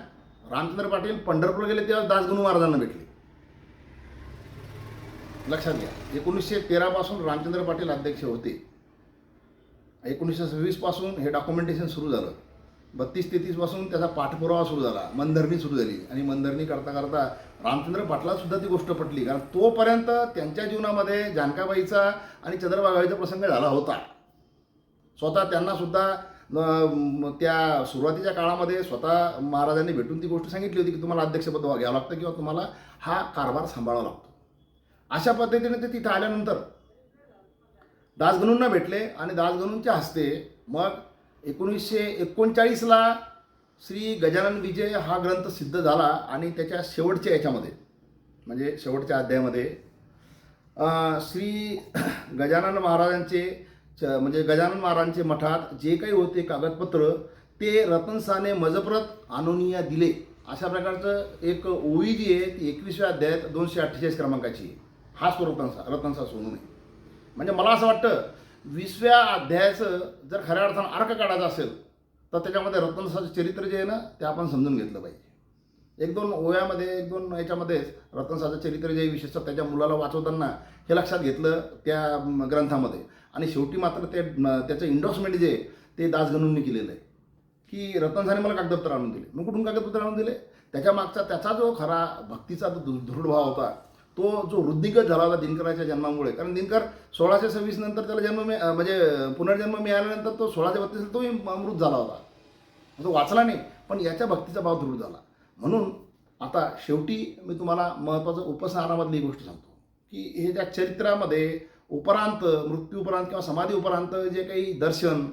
रामचंद्र पाटील पंढरपूर गेले तेव्हा दासगणू महाराजांना भेटले. लक्षात घ्या, 1913 पासून रामचंद्र पाटील अध्यक्ष होते. 1926 पासून हे डॉक्युमेंटेशन सुरू झालं. 32-33 पासून त्याचा पाठपुरावा सुरू झाला, मनधरणी सुरू झाली. आणि मनधरणी करता करता रामचंद्र पाटलाला सुद्धा ती गोष्ट पटली, कारण तोपर्यंत त्यांच्या जीवनामध्ये जानकाबाईचा आणि चंद्रभागाईचा प्रसंग झाला होता. स्वतः त्यांना सुद्धा त्या सुरुवातीच्या काळामध्ये स्वतः महाराजांनी भेटून ती गोष्ट सांगितली होती की तुम्हाला अध्यक्षपद घ्यावं लागतं किंवा तुम्हाला हा कारभार सांभाळावा लागतो. अशा पद्धतीने ते तिथं आल्यानंतर दासगणूंना भेटले आणि दासगणूंच्या हस्ते मग 1939 श्री गजानन विजय हा ग्रंथ सिद्ध झाला. आणि त्याच्या शेवटच्या याच्यामध्ये, म्हणजे शेवटच्या अध्यायामध्ये श्री गजानन महाराजांचे म्हणजे गजानन महाराजांचे मठात जे काही होते कागदपत्र ते रतनसाने मजप्रत आणून दिले. अशा प्रकारचं एक ओळी जी आहे ती 21व्या अध्यायात 248 क्रमांकाची. हा तो रतनसा सोनू नये. म्हणजे मला असं वाटतं 20व्या अध्यायाचं जर खऱ्या अर्थानं अर्क काढायचा असेल तर त्याच्यामध्ये रतनसाचं चरित्र जे आहे ना ते आपण समजून घेतलं पाहिजे. 1-2 ओव्यामध्ये, 1-2 याच्यामध्येच रतनसाचं चरित्र जे विशेषतः त्याच्या मुलाला वाचवताना हे लक्षात घेतलं त्या ग्रंथामध्ये. आणि शेवटी मात्र त्याचं इंडोर्समेंट जे ते दासगणूंनी केलेलं आहे की रतनसाने मला कागदपत्र आणून दिले. मग कुठून कागदपत्र आणून दिले? त्याच्या मागचा त्याचा जो खरा भक्तीचा जो दृढ भाव होता तो जो वृद्धिगत झाला होता दिनकराच्या जन्मामुळे. कारण दिनकर 1626 नंतर त्याला म्हणजे पुनर्जन्म मिळाल्यानंतर तो 1632 तोही अमृत झाला होता. तो वाचला नाही, पण याच्या भक्तीचा भाव दृढ झाला. म्हणून आता शेवटी मी तुम्हाला महत्त्वाचं उपसारामधली गोष्ट सांगतो की हे ज्या चरित्रामध्ये उपरांत मृत्यूपरांत किंवा समाधी उपरांत जे काही दर्शन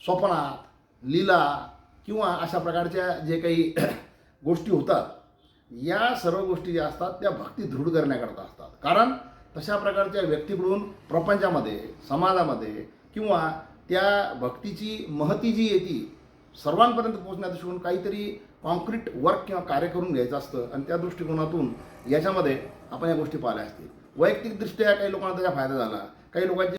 स्वप्नात लीला किंवा अशा प्रकारच्या जे काही गोष्टी होतात या सर्व गोष्टी ज्या असतात त्या भक्ती दृढ करण्याकरता असतात. कारण तशा प्रकारच्या व्यक्तीकडून प्रपंचामध्ये समाजामध्ये किंवा त्या भक्तीची महती जी येते सर्वांपर्यंत पोहोचण्याच्या दृष्टीकोन काहीतरी कॉन्क्रीट वर्क किंवा कार्य करून घ्यायचं असतं आणि त्या दृष्टिकोनातून याच्यामध्ये आपण या गोष्टी पाहिल्या असतील. वैयक्तिकदृष्ट्या काही लोकांना त्याचा फायदा झाला, काही लोकांची